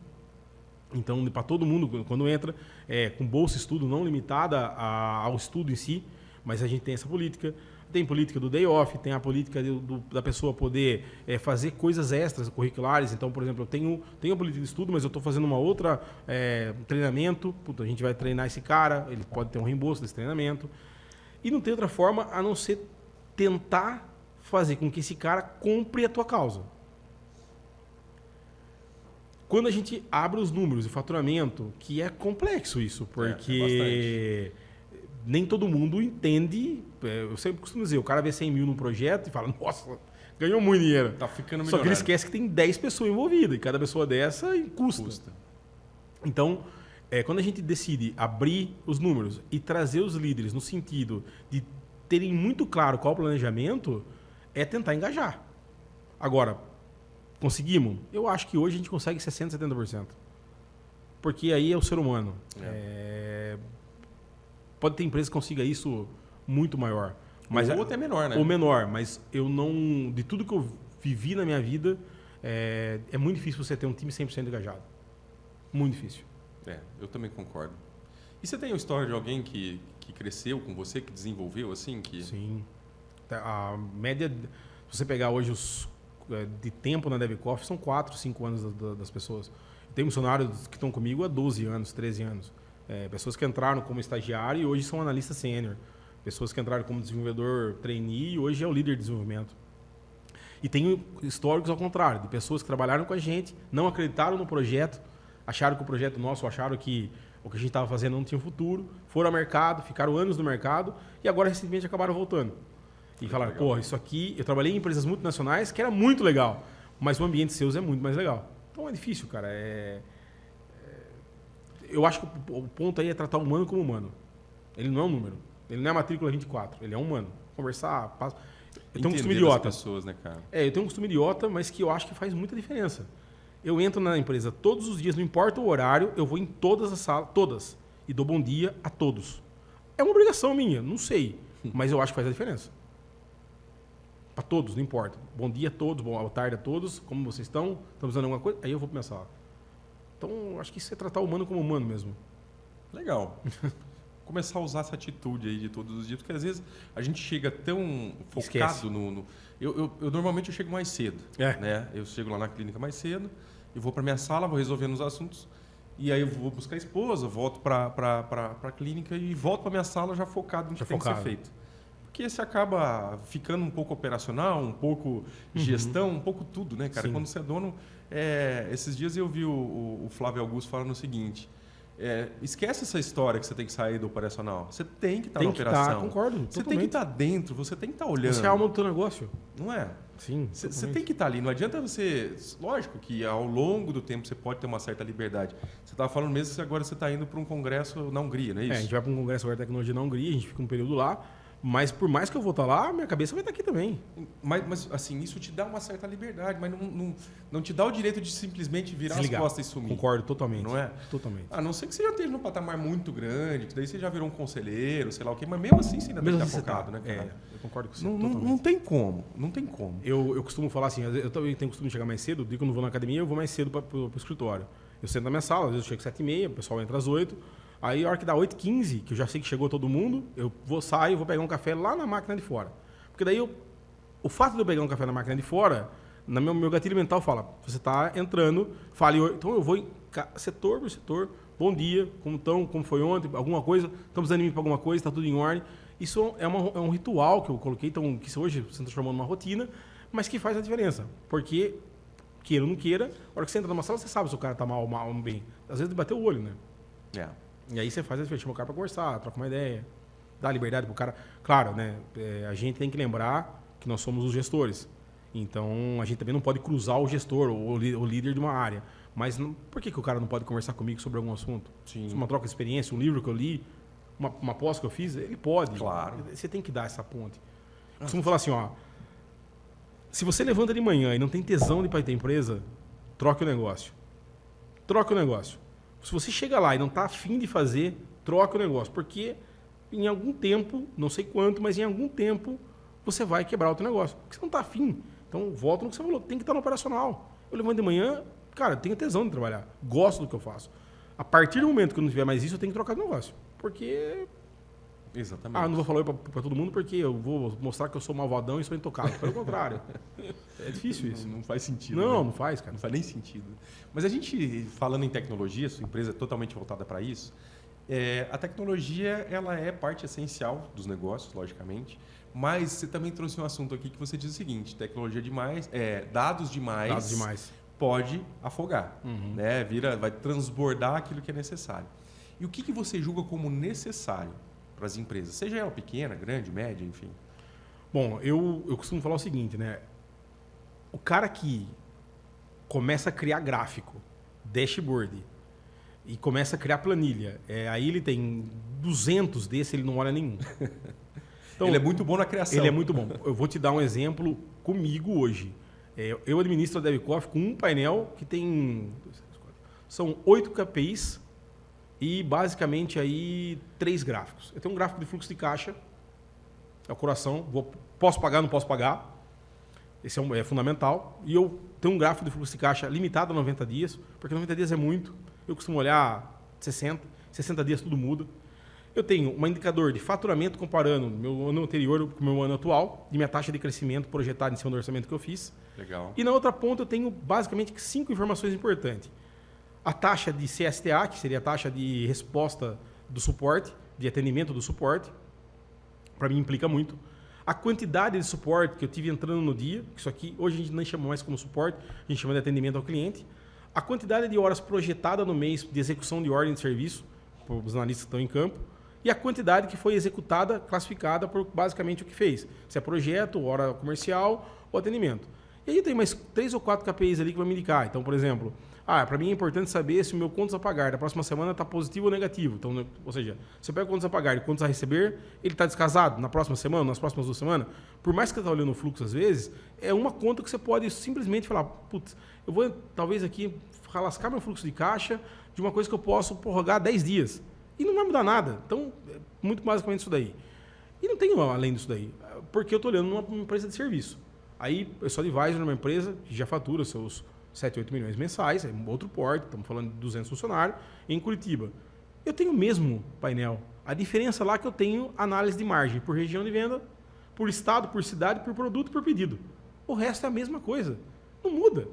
[SPEAKER 2] Então, para todo mundo, quando entra, com bolsa estudo não limitada ao estudo em si, mas a gente tem essa política. Tem política do day off, tem a política da pessoa poder fazer coisas extras curriculares. Então, por exemplo, eu tenho a política de estudo, mas eu estou fazendo uma outra treinamento. Puta, a gente vai treinar esse cara, ele pode ter um reembolso desse treinamento. E não tem outra forma a não ser tentar fazer com que esse cara compre a tua causa. Quando a gente abre os números de faturamento, que é complexo isso, porque nem todo mundo entende. Eu sempre costumo dizer, o cara vê 100 mil num projeto e fala, nossa, ganhou muito dinheiro.
[SPEAKER 1] Tá ficando milionário.
[SPEAKER 2] Só que ele esquece que tem 10 pessoas envolvidas e cada pessoa dessa custa. Então, quando a gente decide abrir os números e trazer os líderes no sentido de terem muito claro qual o planejamento, é tentar engajar. Agora, conseguimos? Eu acho que hoje a gente consegue 60%, 70%. Porque aí é o ser humano. Pode ter empresa que consiga isso muito maior. Mas
[SPEAKER 1] ou até menor, né?
[SPEAKER 2] Ou menor, mas eu não... De tudo que eu vivi na minha vida, é muito difícil você ter um time 100% engajado. Muito difícil.
[SPEAKER 1] Eu também concordo. E você tem uma história de alguém que cresceu com você, que desenvolveu assim?
[SPEAKER 2] Sim. A média... Se você pegar hoje de tempo na DevCoff, são 4, 5 anos das pessoas. Tem funcionários que estão comigo há 12 anos, 13 anos. Pessoas que entraram como estagiário e hoje são analistas sênior. Pessoas que entraram como desenvolvedor trainee e hoje é o líder de desenvolvimento. E tem históricos ao contrário, de pessoas que trabalharam com a gente, não acreditaram no projeto, acharam que o projeto nosso, acharam que o que a gente estava fazendo não tinha futuro, foram ao mercado, ficaram anos no mercado e agora recentemente acabaram voltando. E falaram, pô, isso aqui... Eu trabalhei em empresas multinacionais que era muito legal, mas o ambiente seus é muito mais legal. Então é difícil, cara. Eu acho que o ponto aí é tratar o humano como humano. Ele não é um número. Ele não é a matrícula 24. Ele é um humano. Conversar... Eu tenho um costume idiota.
[SPEAKER 1] Pessoas, né, cara?
[SPEAKER 2] Eu tenho um costume idiota, mas que eu acho que faz muita diferença. Eu entro na empresa todos os dias, não importa o horário, eu vou em todas as salas, todas, e dou bom dia a todos. É uma obrigação minha, não sei, mas eu acho que faz a diferença. Para todos, não importa. Bom dia a todos, boa tarde a todos, como vocês estão? Estão precisando de alguma coisa? Aí eu vou para minha sala. Então, acho que isso é tratar o humano como humano mesmo.
[SPEAKER 1] Legal. Começar a usar essa atitude aí de todos os dias, porque às vezes a gente chega tão focado no... Eu normalmente eu chego mais cedo. Né? Eu chego lá na clínica mais cedo, eu vou para minha sala, vou resolvendo os assuntos, e aí eu vou buscar a esposa, volto para a clínica e volto para minha sala já focado no que tem que ser feito. Porque você acaba ficando um pouco operacional, um pouco gestão, um pouco tudo, né, cara? Sim. Quando você é dono... esses dias eu vi o Flávio Augusto falando o seguinte... esquece essa história que você tem que sair do operacional. Você tem que estar na operação.
[SPEAKER 2] Concordo.
[SPEAKER 1] Você tem que estar dentro, você tem que estar olhando.
[SPEAKER 2] Você é a alma do teu negócio.
[SPEAKER 1] Não é?
[SPEAKER 2] Sim.
[SPEAKER 1] Você tem que estar ali. Não adianta você... Lógico que ao longo do tempo você pode ter uma certa liberdade. Você estava falando mesmo que agora você está indo para um congresso na Hungria, não é isso?
[SPEAKER 2] A gente vai para um congresso agora de tecnologia na Hungria, a gente fica um período lá. Mas por mais que eu vou estar lá, minha cabeça vai estar aqui também.
[SPEAKER 1] Mas assim, isso te dá uma certa liberdade, mas não te dá o direito de simplesmente virar
[SPEAKER 2] desligar.
[SPEAKER 1] As costas e sumir.
[SPEAKER 2] Concordo totalmente.
[SPEAKER 1] Não é?
[SPEAKER 2] Totalmente.
[SPEAKER 1] A não ser que você já esteja num patamar muito grande, que daí você já virou um conselheiro, sei lá o quê, mas mesmo assim você ainda tem que estar focado, né, cara?
[SPEAKER 2] Eu concordo com você.
[SPEAKER 1] Não tem como. Não tem como.
[SPEAKER 2] Eu costumo falar assim, eu também tenho costume de chegar mais cedo, digo que eu não vou na academia, eu vou mais cedo para o escritório. Eu sento na minha sala, às vezes eu chego às 7h30, o pessoal entra às 8h. Aí a hora que dá 8h15, que eu já sei que chegou todo mundo, eu saio, vou pegar um café lá na máquina de fora. Porque daí o fato de eu pegar um café na máquina de fora, no meu gatilho mental fala, você está entrando, fale, então eu vou setor por setor, bom dia, como estão, como foi ontem, alguma coisa, estamos precisando de mim para alguma coisa, está tudo em ordem. Isso é um ritual que eu coloquei, então, que hoje se transformou numa rotina, mas que faz a diferença. Porque, queira ou não queira, a hora que você entra numa sala, você sabe se o cara está mal ou bem. Às vezes bateu o olho, né?
[SPEAKER 1] É.
[SPEAKER 2] E aí você faz a diferença, chama o cara para conversar, troca uma ideia, dá liberdade pro cara. Claro, né? A gente tem que lembrar que nós somos os gestores. Então, a gente também não pode cruzar o gestor ou o líder de uma área. Mas por que o cara não pode conversar comigo sobre algum assunto?
[SPEAKER 1] Sim.
[SPEAKER 2] Uma troca de experiência, um livro que eu li, uma pós que eu fiz, ele pode.
[SPEAKER 1] Claro.
[SPEAKER 2] Você tem que dar essa ponte. Costumo falar assim, ó. Se você levanta de manhã e não tem tesão de ir para a empresa, troque o negócio. Troque o negócio. Se você chega lá e não está afim de fazer, troque o negócio. Porque em algum tempo, não sei quanto, mas em algum tempo, você vai quebrar o teu negócio. Porque você não está afim. Então, volta no que você falou. Tem que estar no operacional. Eu levanto de manhã, cara, eu tenho tesão de trabalhar. Gosto do que eu faço. A partir do momento que eu não tiver mais isso, eu tenho que trocar de negócio. Porque...
[SPEAKER 1] Exatamente.
[SPEAKER 2] não vou falar para todo mundo porque eu vou mostrar que eu sou malvadão e sou intocável. Pelo contrário. É difícil isso.
[SPEAKER 1] Não faz sentido.
[SPEAKER 2] Não,
[SPEAKER 1] né?
[SPEAKER 2] não faz, cara.
[SPEAKER 1] Não faz nem sentido. Mas a gente, falando em tecnologia, sua empresa é totalmente voltada para isso, a tecnologia ela é parte essencial dos negócios, logicamente, mas você também trouxe um assunto aqui que você diz o seguinte, tecnologia demais, dados demais pode afogar, né? Vai transbordar aquilo que é necessário. E o que você julga como necessário para as empresas, seja ela pequena, grande, média, enfim?
[SPEAKER 2] Bom, eu costumo falar o seguinte, né? O cara que começa a criar gráfico, dashboard, e começa a criar planilha, aí ele tem 200 desse, ele não olha nenhum. Então,
[SPEAKER 1] ele é muito bom na criação.
[SPEAKER 2] Ele é muito bom. Eu vou te dar um exemplo comigo hoje. Eu administro a DevCoffee com um painel que tem... São 8 KPIs e basicamente aí 3 gráficos. Eu tenho um gráfico de fluxo de caixa, é o coração, posso pagar, não posso pagar. Esse é fundamental. E eu tenho um gráfico de fluxo de caixa limitado a 90 dias, porque 90 dias é muito. Eu costumo olhar 60 dias tudo muda. Eu tenho um indicador de faturamento comparando meu ano anterior com o meu ano atual, de minha taxa de crescimento projetada em cima do orçamento que eu fiz.
[SPEAKER 1] Legal.
[SPEAKER 2] E na outra ponta eu tenho basicamente 5 informações importantes. A taxa de CSTA, que seria a taxa de resposta do suporte, de atendimento do suporte, para mim implica muito. A quantidade de suporte que eu tive entrando no dia, que isso aqui hoje a gente não chama mais como suporte, a gente chama de atendimento ao cliente. A quantidade de horas projetada no mês de execução de ordem de serviço, para os analistas que estão em campo, e a quantidade que foi executada, classificada por basicamente o que fez. Se é projeto, hora comercial ou atendimento. E aí tem mais 3 ou 4 KPIs ali que vão me indicar. Então, por exemplo, para mim é importante saber se o meu contas a pagar da próxima semana está positivo ou negativo. Então, ou seja, você pega contas a pagar e contas a receber, ele está descasado na próxima semana, nas próximas 2 semanas. Por mais que você está olhando o fluxo às vezes, é uma conta que você pode simplesmente falar, putz, eu vou talvez aqui lascar meu fluxo de caixa de uma coisa que eu posso prorrogar 10 dias. E não vai mudar nada. Então, é muito basicamente isso daí. E não tem além disso daí, porque eu estou olhando numa empresa de serviço. Aí eu sou advisor numa empresa que já fatura seus 7, 8 milhões mensais, é outro porte, estamos falando de 200 funcionários, em Curitiba. Eu tenho o mesmo painel. A diferença lá é que eu tenho análise de margem por região de venda, por estado, por cidade, por produto, por pedido. O resto é a mesma coisa. Não muda.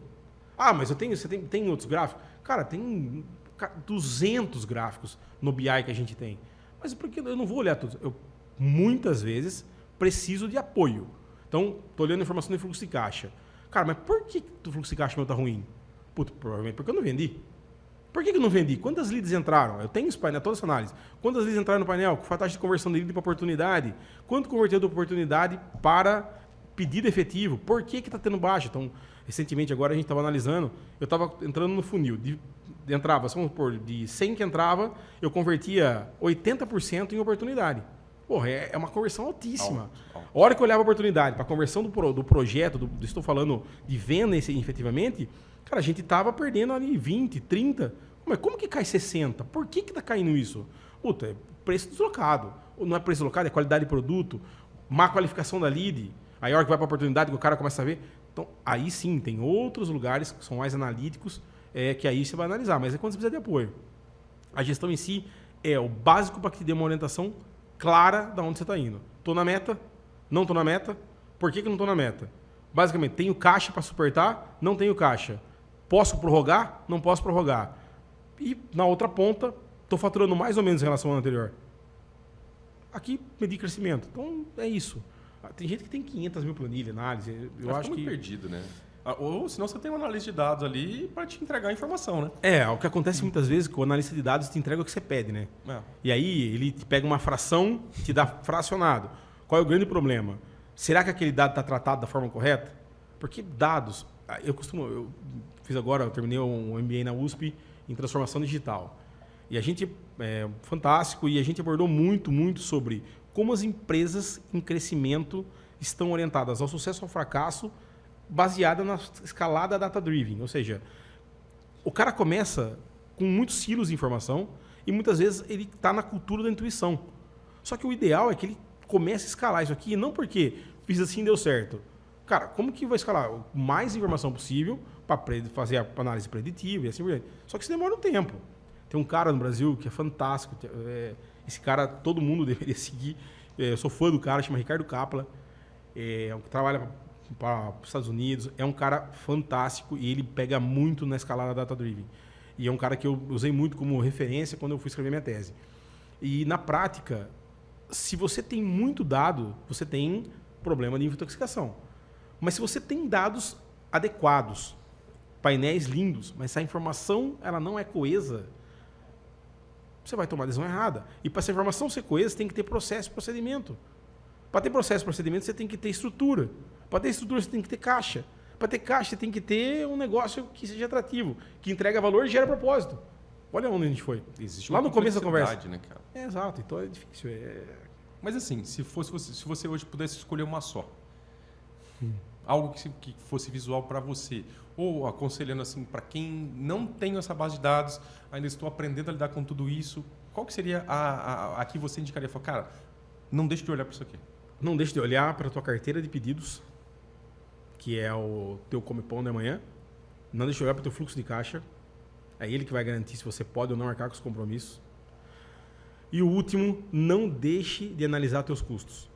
[SPEAKER 2] Mas você tem outros gráficos? Cara, tem 200 gráficos no BI que a gente tem. Mas por que eu não vou olhar todos? Eu, muitas vezes, preciso de apoio. Então, estou olhando a informação de fluxo de caixa. Cara, mas por que o fluxo de caixa meu está ruim? Puta, provavelmente porque eu não vendi. Por que eu não vendi? Quantas leads entraram? Eu tenho esse painel, toda essa análise. Quantas leads entraram no painel? Qual foi a taxa de conversão de lead para oportunidade? Quanto converteu de oportunidade para pedido efetivo? Por que está tendo baixa? Então, recentemente, agora a gente estava analisando, eu estava entrando no funil. Entrava, vamos supor, de 100 que entrava, eu convertia 80% em oportunidade. Porra, é uma conversão altíssima.
[SPEAKER 1] Alto.
[SPEAKER 2] A hora que eu olhava a oportunidade para a conversão do projeto, estou falando de venda efetivamente, cara, a gente estava perdendo ali 20, 30. Mas como que cai 60? Por que está caindo isso? Puta, é preço deslocado. Não é preço deslocado, é qualidade de produto, má qualificação da lead. Aí a hora que vai para a oportunidade, que o cara começa a ver. Então, aí sim, tem outros lugares que são mais analíticos, que aí você vai analisar. Mas é quando você precisa de apoio. A gestão em si é o básico para que te dê uma orientação clara de onde você está indo. Tô na meta? Não tô na meta? Por que não tô na meta? Basicamente, tenho caixa para suportar? Não tenho caixa. Posso prorrogar? Não posso prorrogar. E na outra ponta, estou faturando mais ou menos em relação ao anterior. Aqui, medir crescimento. Então, é isso. Tem gente que tem 500 mil planilhas, análise. Eu acho que
[SPEAKER 1] perdido, né? Ou senão você tem um analista de dados ali para te entregar a informação, né?
[SPEAKER 2] O que acontece muitas vezes é que o analista de dados te entrega o que você pede, né? E aí ele te pega uma fração, te dá fracionado. Qual é o grande problema? Será que aquele dado está tratado da forma correta? Porque dados... Eu terminei um MBA na USP em transformação digital. E a gente... fantástico, e a gente abordou muito sobre como as empresas em crescimento estão orientadas ao sucesso ou ao fracasso baseada na escalada data-driven. Ou seja, o cara começa com muitos silos de informação e muitas vezes ele está na cultura da intuição. Só que o ideal é que ele comece a escalar isso aqui, não porque fiz assim e deu certo. Cara, como que vai escalar? Mais informação possível para fazer a análise preditiva e assim por diante. Só que isso demora um tempo. Tem um cara no Brasil que é fantástico. Esse cara, todo mundo deveria seguir. Eu sou fã do cara, chama Ricardo Capla. Trabalha para os Estados Unidos. É um cara fantástico e ele pega muito na escalada data-driven. E é um cara que eu usei muito como referência quando eu fui escrever minha tese. E na prática, se você tem muito dado, você tem problema de intoxicação. Mas se você tem dados adequados, painéis lindos, mas se a informação ela não é coesa, você vai tomar a decisão errada. E para essa informação ser coesa, você tem que ter processo e procedimento. Para ter processo e procedimento, você tem que ter estrutura. Para ter estrutura, você tem que ter caixa. Para ter caixa, você tem que ter um negócio que seja atrativo, que entrega valor e gera propósito. Olha onde a gente foi.
[SPEAKER 1] Existe
[SPEAKER 2] lá no começo da conversa.
[SPEAKER 1] Né, cara?
[SPEAKER 2] Exato, então é difícil.
[SPEAKER 1] Mas assim, se você hoje pudesse escolher uma só, algo que fosse visual para você, ou aconselhando assim, para quem não tem essa base de dados, ainda estou aprendendo a lidar com tudo isso, qual que seria a que você indicaria? Falar, cara, não deixe de olhar para isso aqui. Não deixe de olhar para a tua carteira de pedidos, que é o teu come-pão de amanhã. Não deixe de olhar para o teu fluxo de caixa. É ele que vai garantir se você pode ou não arcar com os compromissos. E o último, não deixe de analisar teus custos.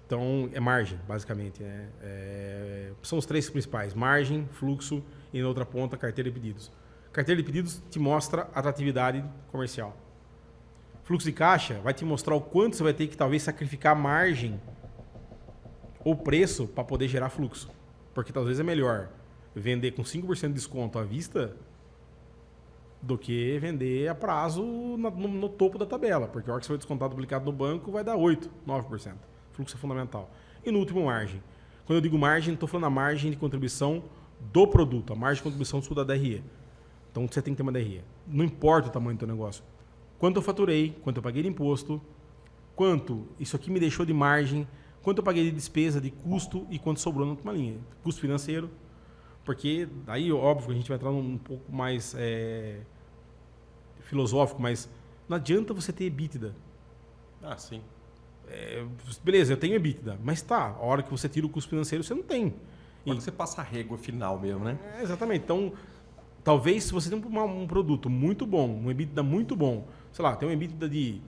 [SPEAKER 1] Então, é margem, basicamente. São os três principais. Margem, fluxo e, na outra ponta, carteira de pedidos. Carteira de pedidos te mostra atratividade comercial. Fluxo de caixa vai te mostrar o quanto você vai ter que, talvez, sacrificar margem ou preço para poder gerar fluxo. Porque, talvez, é melhor vender com 5% de desconto à vista do que vender a prazo no topo da tabela. Porque a hora que você vai descontar duplicado no banco, vai dar 8%, 9%. Fluxo é fundamental. E no último, margem. Quando eu digo margem, estou falando a margem de contribuição do produto, a margem de contribuição do da DRE. Então, você tem que ter uma DRE. Não importa o tamanho do teu negócio. Quanto eu faturei, quanto eu paguei de imposto, quanto isso aqui me deixou de margem, quanto eu paguei de despesa, de custo e quanto sobrou na última linha. Custo financeiro, porque aí, óbvio, a gente vai entrar um pouco mais filosófico, mas não adianta você ter EBITDA. Ah, sim.
[SPEAKER 2] Beleza, eu tenho EBITDA, mas tá, a hora que você tira o custo financeiro, você não tem.
[SPEAKER 1] Quando você passa a régua final mesmo, né?
[SPEAKER 2] Exatamente. Então, talvez se você tem um produto muito bom, um EBITDA muito bom, sei lá, tem um EBITDA de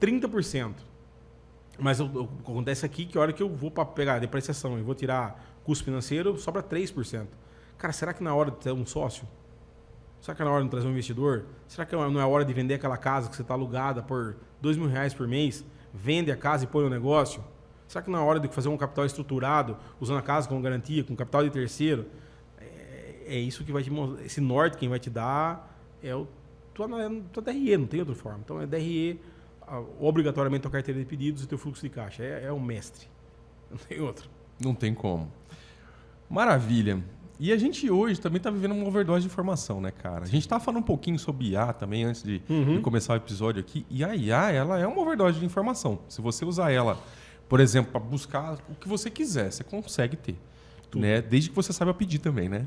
[SPEAKER 2] 30%, mas o que acontece aqui que a hora que eu vou para pegar a depreciação e vou tirar custo financeiro, sobra 3%. Cara, será que na hora de ter um sócio? Será que é na hora de trazer um investidor? Será que não é a hora de vender aquela casa que você está alugada por R$2.000 por mês? Vende a casa e põe o negócio? Será que não é hora de fazer um capital estruturado, usando a casa como garantia, com capital de terceiro? É isso que vai te mostrar. Esse norte quem vai te dar é o tua DRE, não tem outra forma. Então é DRE, obrigatoriamente a carteira de pedidos e teu fluxo de caixa. É o mestre. Não tem outro.
[SPEAKER 1] Não tem como. Maravilha. E a gente hoje também está vivendo uma overdose de informação, né, cara? A gente está falando um pouquinho sobre IA também antes de começar o episódio aqui. E a IA, ela é uma overdose de informação. Se você usar ela, por exemplo, para buscar o que você quiser, você consegue ter. Né? Desde que você saiba pedir também, né?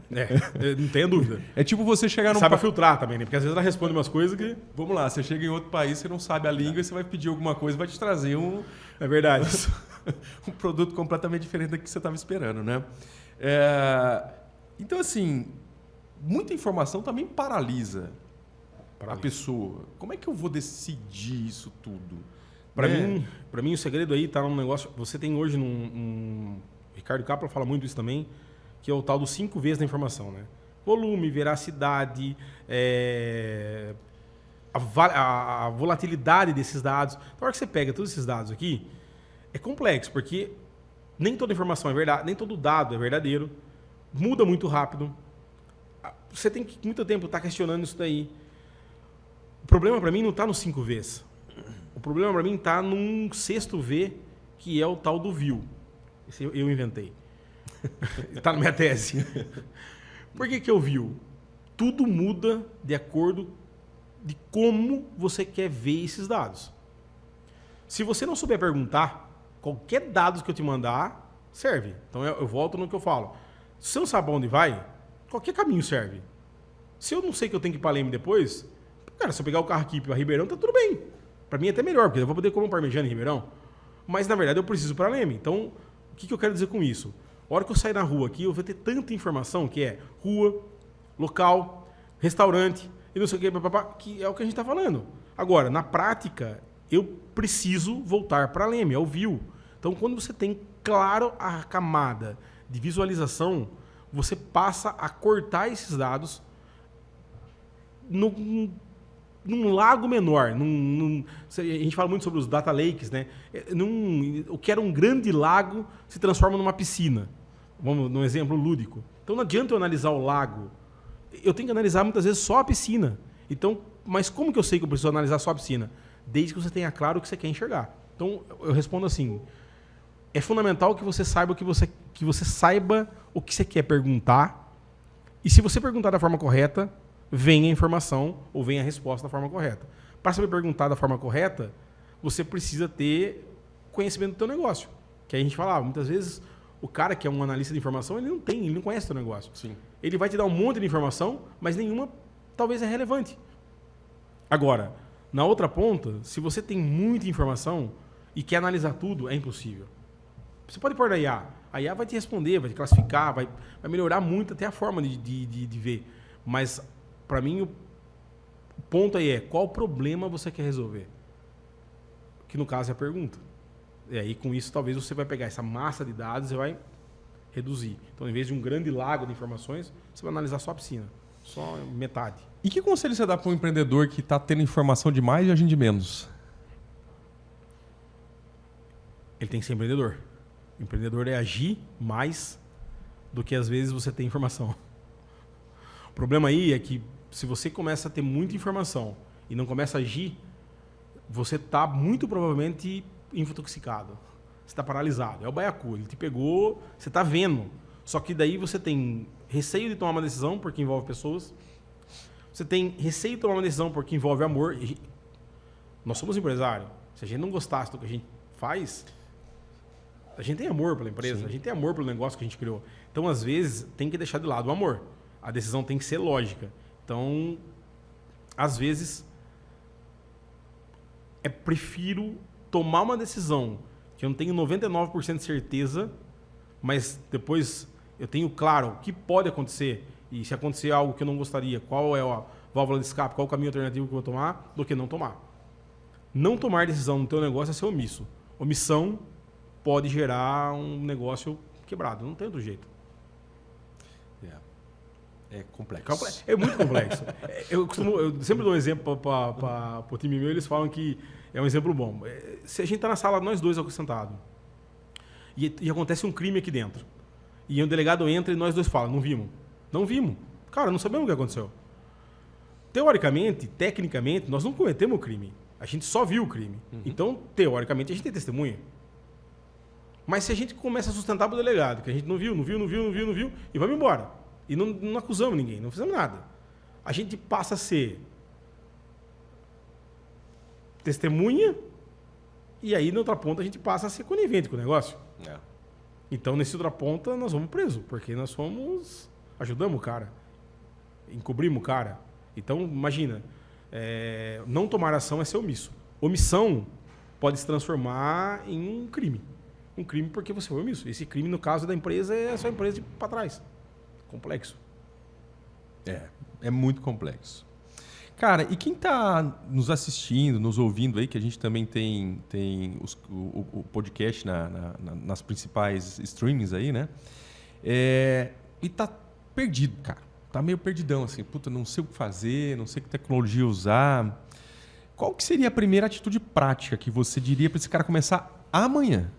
[SPEAKER 2] Não tenha dúvida.
[SPEAKER 1] É tipo você chegar num...
[SPEAKER 2] Saiba filtrar também, né? Porque às vezes ela responde umas coisas que...
[SPEAKER 1] Vamos lá, você chega em outro país, você não sabe a língua, e você vai pedir alguma coisa, vai te trazer
[SPEAKER 2] É verdade.
[SPEAKER 1] um produto completamente diferente do que você estava esperando, né? Então, assim, muita informação também paralisa. a pessoa. Como é que eu vou decidir isso tudo?
[SPEAKER 2] Para mim, o segredo aí tá num negócio... Você tem hoje Ricardo Capra fala muito isso também, que é o tal dos 5 vezes da informação, né? Volume, veracidade, a volatilidade desses dados. Na hora que você pega todos esses dados aqui, é complexo, porque nem toda informação é verdade, nem todo dado é verdadeiro, muda muito rápido. Você tem que muito tempo estar questionando isso daí. O problema para mim não está no 5 Vs. O problema para mim está num 6º V, que é o tal do view. Esse eu inventei. Está na minha tese. Por que eu view? Tudo muda de acordo de como você quer ver esses dados. Se você não souber perguntar, qualquer dado que eu te mandar serve. Então eu volto no que eu falo. Se você não sabe onde vai, qualquer caminho serve. Se eu não sei que eu tenho que ir para Leme depois, cara, se eu pegar o carro aqui para Ribeirão, tá tudo bem. Para mim é até melhor, porque eu vou poder comer um parmegiana em Ribeirão. Mas na verdade eu preciso para Leme. Então, o que eu quero dizer com isso? A hora que eu sair na rua aqui, eu vou ter tanta informação que é rua, local, restaurante e não sei o que é o que a gente está falando. Agora, na prática, eu preciso voltar para Leme, é o view. Então, quando você tem claro a camada de visualização, você passa a cortar esses dados num lago menor. A gente fala muito sobre os data lakes, né? O que era um grande lago se transforma numa piscina. Vamos num exemplo lúdico. Então não adianta eu analisar o lago. Eu tenho que analisar muitas vezes só a piscina. Então, mas como que eu sei que eu preciso analisar só a piscina? Desde que você tenha claro o que você quer enxergar. Então eu respondo assim: é fundamental que você saiba o que você quer perguntar. E se você perguntar da forma correta, vem a informação ou vem a resposta da forma correta. Para saber perguntar da forma correta, você precisa ter conhecimento do teu negócio. Que a gente falava, muitas vezes o cara que é um analista de informação, ele não conhece o teu negócio.
[SPEAKER 1] Sim.
[SPEAKER 2] Ele vai te dar um monte de informação, mas nenhuma talvez é relevante. Agora, na outra ponta, se você tem muita informação e quer analisar tudo, é impossível. Você pode pôr na IA. A IA vai te responder, vai te classificar, vai melhorar muito até a forma de ver. Mas, para mim, o ponto aí é qual problema você quer resolver? Que, no caso, é a pergunta. E aí, com isso, talvez você vai pegar essa massa de dados e vai reduzir. Então, em vez de um grande lago de informações, você vai analisar só a piscina. Só metade.
[SPEAKER 1] E que conselho você dá para um empreendedor que está tendo informação demais e agindo de menos?
[SPEAKER 2] Ele tem que ser empreendedor. O empreendedor é agir mais do que, às vezes, você tem informação. O problema aí é que, se você começa a ter muita informação e não começa a agir, você está muito provavelmente intoxicado. Você está paralisado. É o baiacu. Ele te pegou, você está vendo. Só que daí você tem receio de tomar uma decisão porque envolve pessoas. Você tem receio de tomar uma decisão porque envolve amor. Nós somos empresários. Se a gente não gostasse do que a gente faz, a gente tem amor pela empresa, Sim. A gente tem amor pelo negócio que a gente criou. Então, às vezes, tem que deixar de lado o amor. A decisão tem que ser lógica. Então, às vezes, prefiro tomar uma decisão que eu não tenho 99% de certeza, mas depois eu tenho claro o que pode acontecer e se acontecer algo que eu não gostaria, qual é a válvula de escape, qual é o caminho alternativo que eu vou tomar, do que não tomar. Não tomar decisão no teu negócio é ser omisso. Omissão pode gerar um negócio quebrado, não tem outro jeito.
[SPEAKER 1] É complexo.
[SPEAKER 2] É muito complexo. Eu sempre dou um exemplo para o time meu, eles falam que é um exemplo bom. Se a gente está na sala, nós dois sentados, e acontece um crime aqui dentro, e o delegado entra e nós dois falamos, não vimos. Não vimos. Cara, não sabemos o que aconteceu. Teoricamente, tecnicamente, nós não cometemos o crime. A gente só viu o crime. Uhum. Então, teoricamente, a gente tem testemunha. Mas se a gente começa a sustentar para o delegado, que a gente não viu, e vamos embora. E não acusamos ninguém, não fizemos nada. A gente passa a ser testemunha e aí, na outra ponta, a gente passa a ser conivente com o negócio. É. Então, nessa outra ponta, nós vamos presos, porque nós ajudamos o cara, encobrimos o cara. Então, imagina, não tomar ação é ser omisso. Omissão pode se transformar em um crime. Um crime porque você foi omisso. Esse crime, no caso da empresa, é a sua empresa para trás. Complexo.
[SPEAKER 1] É muito complexo. Cara, e quem está nos assistindo, nos ouvindo aí, que a gente também tem o podcast nas principais streamings aí, né? E tá perdido, cara. Tá meio perdidão, assim. Puta, não sei o que fazer, não sei que tecnologia usar. Qual que seria a primeira atitude prática que você diria para esse cara começar amanhã?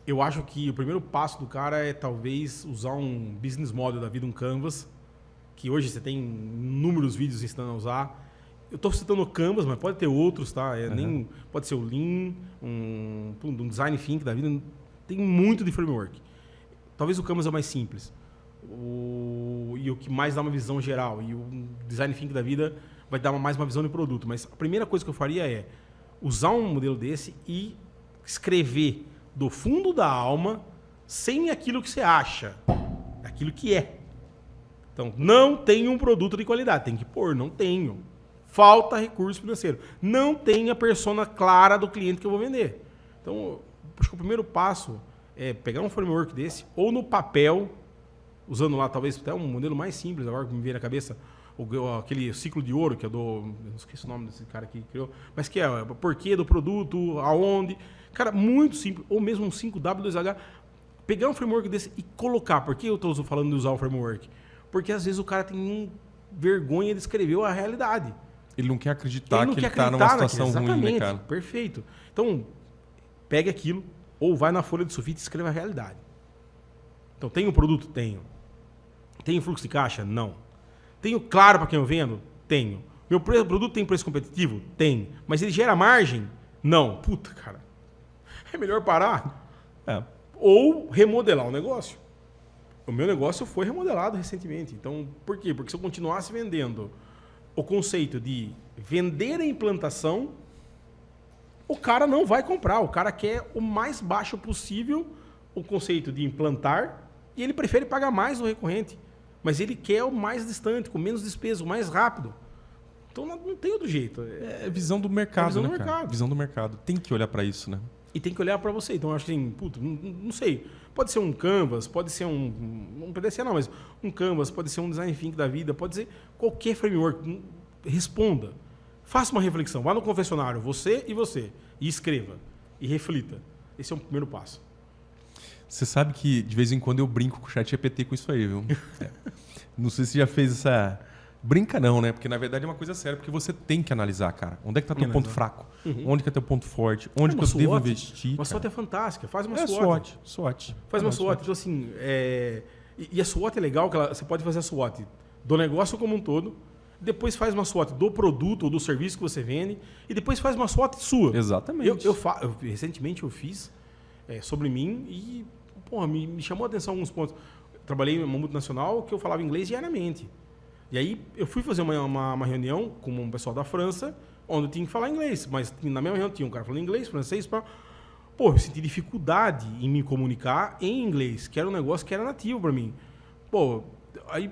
[SPEAKER 2] Eu acho que o primeiro passo do cara é talvez usar um business model da vida, um Canvas, que hoje você tem inúmeros vídeos ensinando a usar. Eu estou citando o Canvas, mas pode ter outros, tá? Pode ser o Lean, um Design Think da vida. Tem muito de framework. Talvez o Canvas é o mais simples. E o que mais dá uma visão geral. E o Design Think da vida vai dar mais uma visão de produto. Mas a primeira coisa que eu faria é usar um modelo desse e escrever do fundo da alma, sem aquilo que você acha, aquilo que é. Então, não tenho um produto de qualidade. Tem que pôr, não tenho. Falta recurso financeiro. Não tenho a persona clara do cliente que eu vou vender. Então, acho que o primeiro passo é pegar um framework desse, ou no papel, usando lá talvez até um modelo mais simples, agora que me veio na cabeça, aquele ciclo de ouro, que é do... Eu não esqueci o nome desse cara que criou, mas que é o porquê do produto, aonde... Cara, muito simples. Ou mesmo um 5W2H. Pegar um framework desse e colocar. Por que eu estou falando de usar o framework? Porque às vezes o cara tem vergonha de escrever a realidade.
[SPEAKER 1] Ele não quer acreditar que ele está numa situação ruim, né, cara?
[SPEAKER 2] Perfeito. Então, pegue aquilo ou vai na folha de sulfite e escreva a realidade. Então, tenho produto? Tenho. Tenho fluxo de caixa? Não. Tenho claro para quem eu vendo? Tenho. Meu produto tem preço competitivo? Tem. Mas ele gera margem? Não. Puta, cara. É melhor parar. Ou remodelar o negócio. O meu negócio foi remodelado recentemente. Então, por quê? Porque se eu continuasse vendendo o conceito de vender a implantação, o cara não vai comprar. O cara quer o mais baixo possível o conceito de implantar e ele prefere pagar mais no recorrente. Mas ele quer o mais distante, com menos despesa, o mais rápido. Então, não tem outro jeito.
[SPEAKER 1] É visão do mercado,
[SPEAKER 2] visão do
[SPEAKER 1] né,
[SPEAKER 2] mercado.
[SPEAKER 1] Cara? Visão do mercado. Tem que olhar para isso, né?
[SPEAKER 2] E tem que olhar para você. Então, eu acho que assim, puto, não sei. Pode ser um Canvas, pode ser não pode ser não, mas um Canvas, pode ser um Design Think da vida, pode ser qualquer framework. Responda. Faça uma reflexão. Vá no confessionário, você, e escreva. E reflita. Esse é o primeiro passo.
[SPEAKER 1] Você sabe que de vez em quando eu brinco com o ChatGPT com isso aí, viu? Não sei se você já fez essa... Brinca não, né? Porque na verdade é uma coisa séria, porque você tem que analisar, cara. Onde é que tá teu ponto fraco? Onde que é teu ponto forte? Onde que eu devo investir?
[SPEAKER 2] Uma SWOT é fantástica. Faz uma
[SPEAKER 1] SWOT.
[SPEAKER 2] Faz uma SWOT. Então, assim, e a SWOT é legal, que você pode fazer a SWOT do negócio como um todo, depois faz uma SWOT do produto ou do serviço que você vende, e depois faz uma SWOT sua.
[SPEAKER 1] Exatamente.
[SPEAKER 2] Recentemente eu fiz sobre mim e me chamou a atenção alguns pontos. Trabalhei em uma multinacional que eu falava inglês diariamente. E aí eu fui fazer uma reunião com um pessoal da França, onde eu tinha que falar inglês. Mas na mesma reunião tinha um cara falando inglês, francês, eu senti dificuldade em me comunicar em inglês, que era um negócio que era nativo para mim. Aí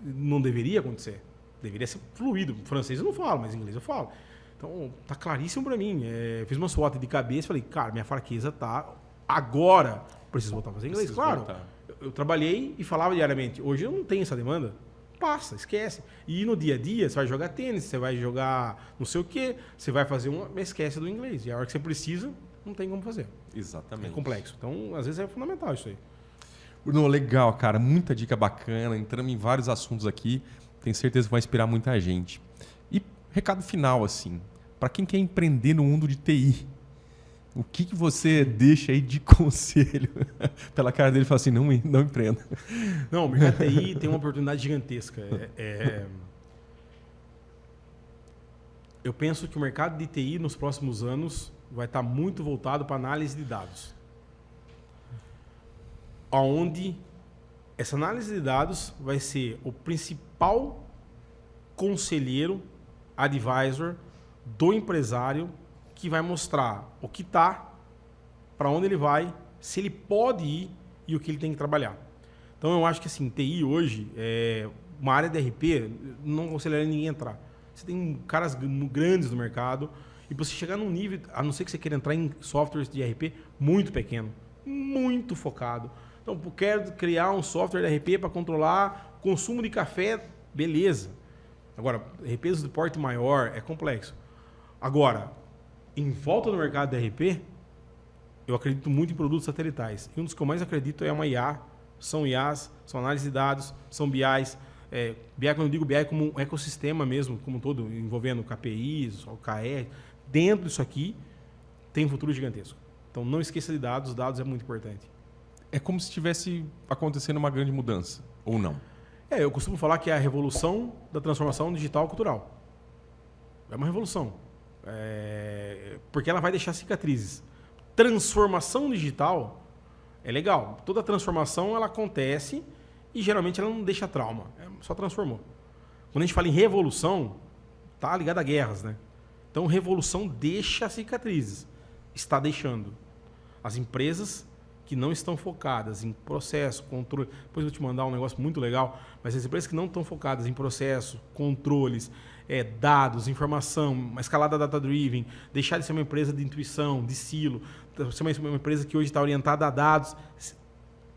[SPEAKER 2] não deveria acontecer. Deveria ser fluido. Francês eu não falo, mas inglês eu falo. Então, tá claríssimo para mim. Fiz uma SWOT de cabeça e falei, cara, minha fraqueza tá agora. Preciso voltar a fazer inglês, claro. Eu trabalhei e falava diariamente. Hoje eu não tenho essa demanda. Passa, esquece. E no dia a dia, você vai jogar tênis, você vai jogar não sei o quê, você vai fazer mas esquece do inglês. E a hora que você precisa, não tem como fazer.
[SPEAKER 1] Exatamente.
[SPEAKER 2] É complexo. Então, às vezes é fundamental isso aí.
[SPEAKER 1] Bruno, legal, cara. Muita dica bacana. Entramos em vários assuntos aqui. Tenho certeza que vai inspirar muita gente. E recado final, assim, para quem quer empreender no mundo de TI, o que você deixa aí de conselho? Pela cara dele, fala assim, não empreenda.
[SPEAKER 2] Não, o mercado de TI tem uma oportunidade gigantesca. Eu penso que o mercado de TI nos próximos anos vai estar muito voltado para análise de dados. Onde essa análise de dados vai ser o principal conselheiro, advisor do empresário, que vai mostrar o que está, para onde ele vai, se ele pode ir e o que ele tem que trabalhar. Então, eu acho que assim, TI hoje, uma área de RP, não aconselharia ninguém a entrar. Você tem caras grandes no mercado e você chegar num nível, a não ser que você queira entrar em softwares de RP muito pequeno, muito focado. Então, eu quero criar um software de RP para controlar consumo de café, beleza. Agora, RPs de porte maior é complexo. Agora, em volta do mercado de RP, eu acredito muito em produtos satelitais. E um dos que eu mais acredito é uma IA. São IAs, são análise de dados, são BIs. BI, quando eu digo BI, como um ecossistema mesmo, como um todo, envolvendo KPIs, OKR. Dentro disso aqui, tem um futuro gigantesco. Então, não esqueça de dados. Dados é muito importante.
[SPEAKER 1] É como se estivesse acontecendo uma grande mudança, ou não?
[SPEAKER 2] Eu costumo falar que é a revolução da transformação digital cultural. É uma revolução. Porque ela vai deixar cicatrizes. Transformação digital é legal. Toda transformação ela acontece e geralmente ela não deixa trauma. Só transformou. Quando a gente fala em revolução, tá ligado a guerras, né? Então, revolução deixa cicatrizes. Está deixando. As empresas que não estão focadas em processo, controle... Depois eu vou te mandar um negócio muito legal, mas as empresas que não estão focadas em processo, controles, dados, informação, uma escalada data-driven, deixar de ser uma empresa de intuição, de silo, ser uma empresa que hoje está orientada a dados,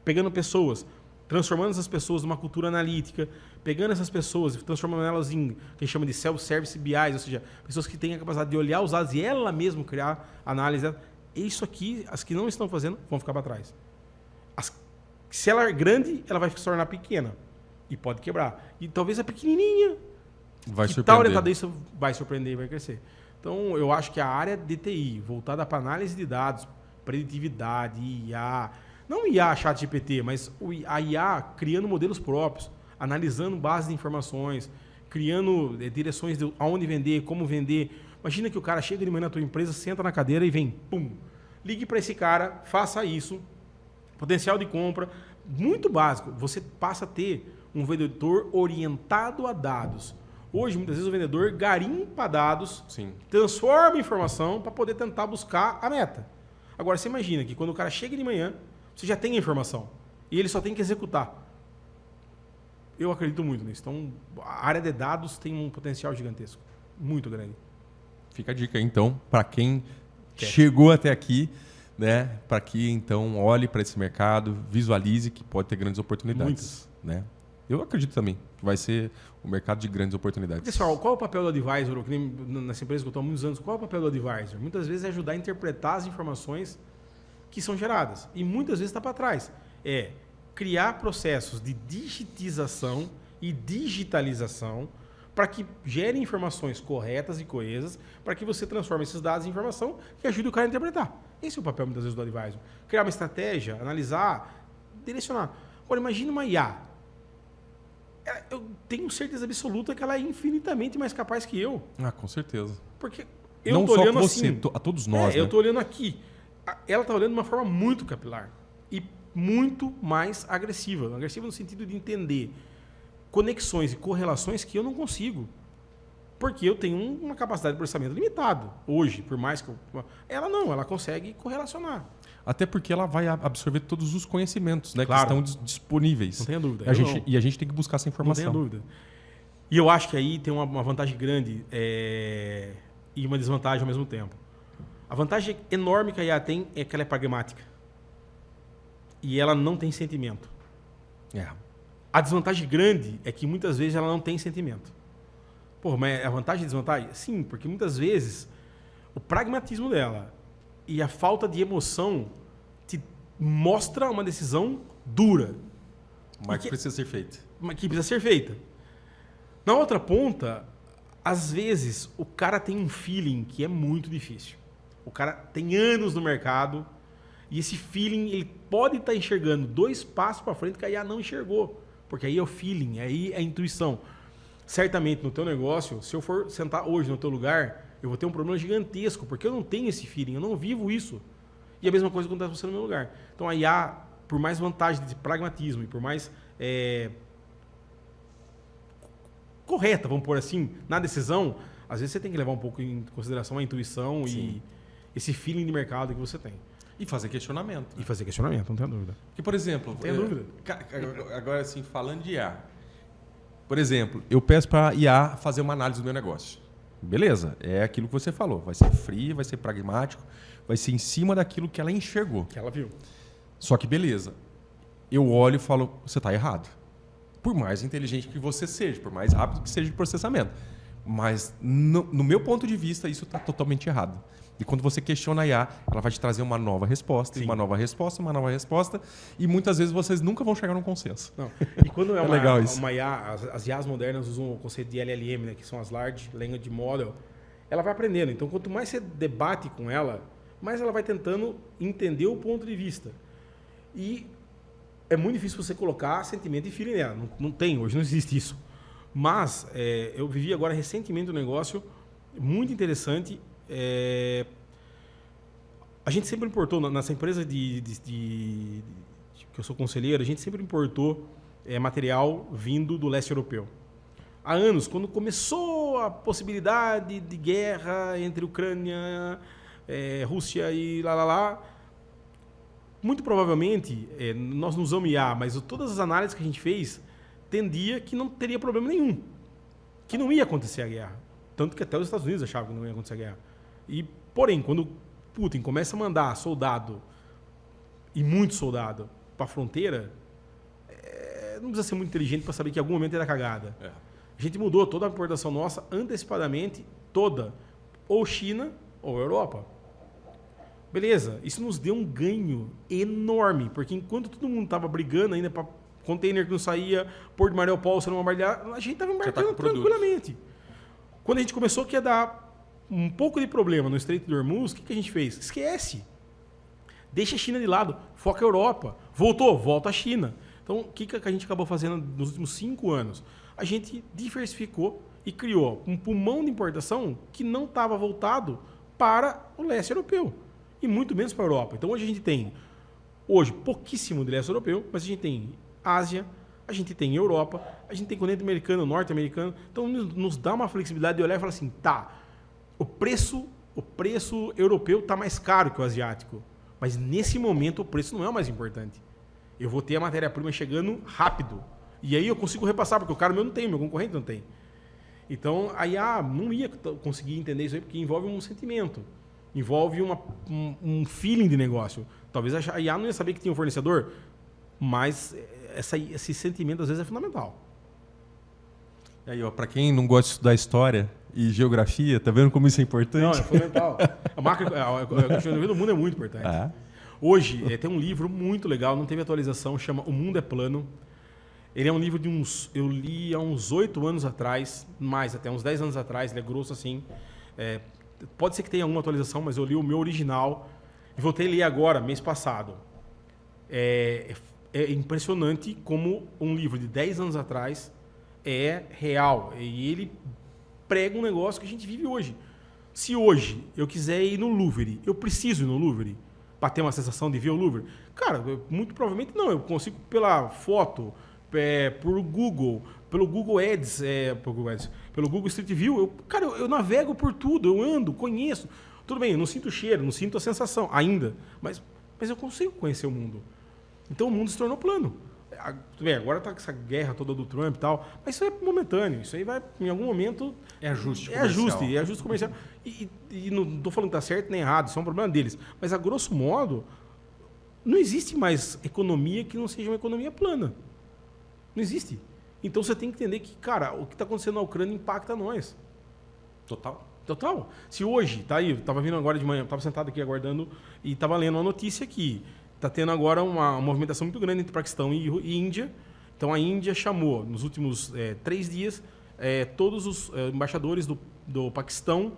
[SPEAKER 2] pegando pessoas, transformando essas pessoas numa cultura analítica, pegando essas pessoas e transformando elas em que a gente chama de self-service BIs, ou seja, pessoas que têm a capacidade de olhar os dados e ela mesma criar análise. Isso aqui, as que não estão fazendo, vão ficar para trás. Se ela é grande, ela vai se tornar pequena. E pode quebrar. E talvez a pequenininha,
[SPEAKER 1] vai
[SPEAKER 2] que está orientada a isso, vai surpreender e vai crescer. Então, eu acho que a área de TI, voltada para análise de dados, preditividade, IA... Não IA chat GPT, mas a IA criando modelos próprios, analisando bases de informações, criando direções de aonde vender, como vender... Imagina que o cara chega de manhã na tua empresa, senta na cadeira e vem, pum, ligue para esse cara, faça isso, potencial de compra, muito básico. Você passa a ter um vendedor orientado a dados. Hoje, muitas vezes, o vendedor garimpa dados,
[SPEAKER 1] sim,
[SPEAKER 2] transforma informação para poder tentar buscar a meta. Agora, você imagina que quando o cara chega de manhã, você já tem a informação e ele só tem que executar. Eu acredito muito nisso. Então, a área de dados tem um potencial gigantesco, muito grande.
[SPEAKER 1] Fica a dica, então, para quem chegou até aqui, né? Para que, então, olhe para esse mercado, visualize que pode ter grandes oportunidades. Né? Eu acredito também que vai ser um mercado de grandes oportunidades.
[SPEAKER 2] Pessoal, qual é o papel do advisor? Nessa empresa que eu estou há muitos anos, qual é o papel do advisor? Muitas vezes é ajudar a interpretar as informações que são geradas. E muitas vezes está para trás. É criar processos de digitização e digitalização para que gerem informações corretas e coesas, para que você transforme esses dados em informação que ajude o cara a interpretar. Esse é o papel, muitas vezes, do advisor. Criar uma estratégia, analisar, direcionar. Agora, imagine uma IA. Eu tenho certeza absoluta que ela é infinitamente mais capaz que eu.
[SPEAKER 1] Ah, com certeza.
[SPEAKER 2] Porque eu
[SPEAKER 1] não
[SPEAKER 2] tô
[SPEAKER 1] só
[SPEAKER 2] olhando
[SPEAKER 1] você,
[SPEAKER 2] assim,
[SPEAKER 1] a todos nós. Né?
[SPEAKER 2] Eu estou olhando aqui. Ela está olhando de uma forma muito capilar e muito mais agressiva. Agressiva no sentido de entender conexões e correlações que eu não consigo. Porque eu tenho uma capacidade de processamento limitado. Hoje, por mais que ela não, ela consegue correlacionar.
[SPEAKER 1] Até porque ela vai absorver todos os conhecimentos, né,
[SPEAKER 2] claro,
[SPEAKER 1] que estão disponíveis.
[SPEAKER 2] Não tenha dúvida.
[SPEAKER 1] E a gente tem que buscar essa informação.
[SPEAKER 2] Não tenha dúvida. E eu acho que aí tem uma vantagem grande e uma desvantagem ao mesmo tempo. A vantagem enorme que a IA tem é que ela é pragmática. E ela não tem sentimento. A desvantagem grande é que muitas vezes ela não tem sentimento. Pô, mas a vantagem e a desvantagem? Sim, porque muitas vezes o pragmatismo dela e a falta de emoção te mostra uma decisão dura.
[SPEAKER 1] Mas que precisa ser feita.
[SPEAKER 2] Que precisa ser feita. Na outra ponta, às vezes, o cara tem um feeling que é muito difícil. O cara tem anos no mercado e esse feeling ele pode estar enxergando 2 passos para frente que a IA não enxergou. Porque aí é o feeling, aí é a intuição. Certamente no teu negócio, se eu for sentar hoje no teu lugar, eu vou ter um problema gigantesco, porque eu não tenho esse feeling, eu não vivo isso. E a mesma coisa acontece com você no meu lugar. Então a IA, por mais vantagem de pragmatismo e por mais correta, vamos pôr assim, na decisão, às vezes você tem que levar um pouco em consideração a intuição e esse feeling de mercado que você tem.
[SPEAKER 1] E fazer questionamento.
[SPEAKER 2] E fazer questionamento, não tenho dúvida.
[SPEAKER 1] Porque, por exemplo...
[SPEAKER 2] Não tenho dúvida.
[SPEAKER 1] Agora, assim, falando de IA. Por exemplo, eu peço para a IA fazer uma análise do meu negócio. Beleza, é aquilo que você falou. Vai ser frio, vai ser pragmático, vai ser em cima daquilo que ela enxergou.
[SPEAKER 2] Que ela viu.
[SPEAKER 1] Só que beleza. Eu olho e falo, você está errado. Por mais inteligente que você seja, por mais rápido que seja o processamento. Mas, no meu ponto de vista, isso está totalmente errado. E quando você questiona a IA, ela vai te trazer uma nova resposta, uma nova resposta, uma nova resposta, e muitas vezes vocês nunca vão chegar num consenso.
[SPEAKER 2] Não. E quando é
[SPEAKER 1] legal isso.
[SPEAKER 2] uma IA, as IAs modernas usam o conceito de LLM, né, que são as Large Language Model, ela vai aprendendo. Então, quanto mais você debate com ela, mais ela vai tentando entender o ponto de vista. E é muito difícil você colocar sentimento e feeling nela. Não tem, hoje não existe isso. Mas eu vivi agora recentemente um negócio muito interessante. A gente sempre importou, nessa empresa que eu sou conselheiro, a gente sempre importou material vindo do leste europeu. Há anos, quando começou a possibilidade de guerra entre Ucrânia, Rússia e muito provavelmente, nós não usamos IA, mas todas as análises que a gente fez tendia que não teria problema nenhum, que não ia acontecer a guerra. Tanto que até os Estados Unidos achavam que não ia acontecer a guerra. Porém, quando Putin começa a mandar soldado, e muito soldado, para a fronteira, não precisa ser muito inteligente para saber que em algum momento ia dar cagada. A gente mudou toda a importação nossa antecipadamente, toda, ou China ou Europa. Beleza, isso nos deu um ganho enorme, porque enquanto todo mundo estava brigando ainda para container que não saía, Porto de Mariupol sendo bombardeado, a gente estava embarcando tranquilamente. Quando a gente começou que ia dar um pouco de problema no Estreito de Hormuz, o que a gente fez? Esquece. Deixa a China de lado, foca a Europa. Volta a China. Então, o que a gente acabou fazendo nos últimos 5 anos? A gente diversificou e criou um pulmão de importação que não estava voltado para o leste europeu. E muito menos para a Europa. Então, hoje a gente tem pouquíssimo de leste europeu, mas a gente tem Ásia, a gente tem Europa, a gente tem continente americano, norte-americano. Então, nos dá uma flexibilidade de olhar e falar assim, o preço europeu está mais caro que o asiático. Mas, nesse momento, o preço não é o mais importante. Eu vou ter a matéria-prima chegando rápido. E aí eu consigo repassar, porque o cara meu não tem, meu concorrente não tem. Então, a IA não ia conseguir entender isso aí, porque envolve um sentimento. Envolve um feeling de negócio. Talvez a IA não ia saber que tinha um fornecedor, mas esse sentimento, às vezes, é fundamental.
[SPEAKER 1] E aí, para quem não gosta de estudar história e geografia, tá vendo como isso é importante?
[SPEAKER 2] Não, é fundamental. A geografia do mundo é muito importante. Hoje, tem um livro muito legal, não teve atualização, chama O Mundo é Plano. Ele é um livro eu li há uns 8 anos atrás, mais até uns 10 anos atrás, ele é grosso assim. Pode ser que tenha alguma atualização, mas eu li o meu original e voltei a ler agora, mês passado. É impressionante como um livro de 10 anos atrás é real. E ele prega um negócio que a gente vive hoje. Se hoje eu quiser ir no Louvre, eu preciso ir no Louvre para ter uma sensação de ver o Louvre? Cara, muito provavelmente não. Eu consigo pela foto, por Google, pelo Google Ads, pelo Google Street View. Eu navego por tudo, eu ando, conheço. Tudo bem, eu não sinto o cheiro, não sinto a sensação ainda, mas eu consigo conhecer o mundo. Então o mundo se tornou plano. Tudo bem, agora está com essa guerra toda do Trump e tal, mas isso é momentâneo. Isso aí vai, em algum momento...
[SPEAKER 1] É ajuste comercial.
[SPEAKER 2] E não estou falando que está certo nem errado, isso é um problema deles. Mas, a grosso modo, não existe mais economia que não seja uma economia plana. Não existe. Então, você tem que entender que, cara, o que está acontecendo na Ucrânia impacta nós. Total. Se hoje, tá aí, eu estava vindo agora de manhã, estava sentado aqui aguardando e estava lendo uma notícia aqui. Está tendo agora uma movimentação muito grande entre Paquistão e Índia. Então, a Índia chamou, nos últimos 3 dias, todos os embaixadores do Paquistão,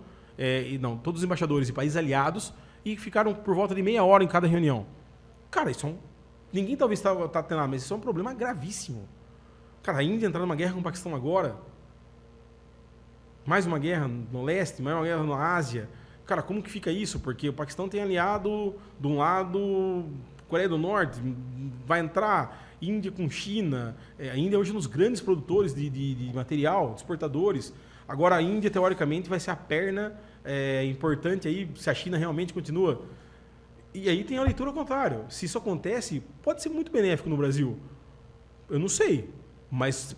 [SPEAKER 2] todos os embaixadores de países aliados, e ficaram por volta de meia hora em cada reunião. Cara, isso ninguém talvez está tendo, mas isso é um problema gravíssimo. Cara, a Índia entrar numa guerra com o Paquistão agora, mais uma guerra no leste, mais uma guerra na Ásia. Cara, como que fica isso? Porque o Paquistão tem aliado, de um lado, Coreia do Norte, vai entrar Índia com China. A Índia é hoje um dos grandes produtores de material, de exportadores. Agora a Índia, teoricamente, vai ser a perna importante aí, se a China realmente continua. E aí tem a leitura contrária. Se isso acontece, pode ser muito benéfico no Brasil. Eu não sei. Mas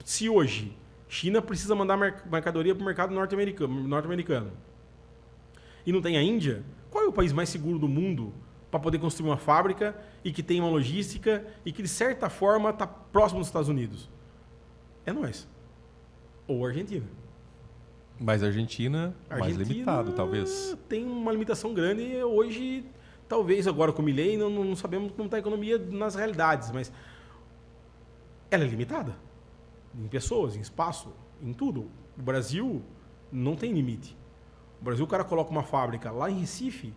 [SPEAKER 2] se hoje China precisa mandar mercadoria para o mercado norte-americano e não tem a Índia, qual é o país mais seguro do mundo para poder construir uma fábrica e que tem uma logística e que, de certa forma, está próximo dos Estados Unidos? É nós. Ou a Argentina.
[SPEAKER 1] Mas a Argentina, mais limitado, talvez.
[SPEAKER 2] Tem uma limitação grande e hoje, talvez agora com o Milei, não sabemos como está a economia nas realidades, mas ela é limitada. Em pessoas, em espaço, em tudo. O Brasil não tem limite. O Brasil, o cara coloca uma fábrica lá em Recife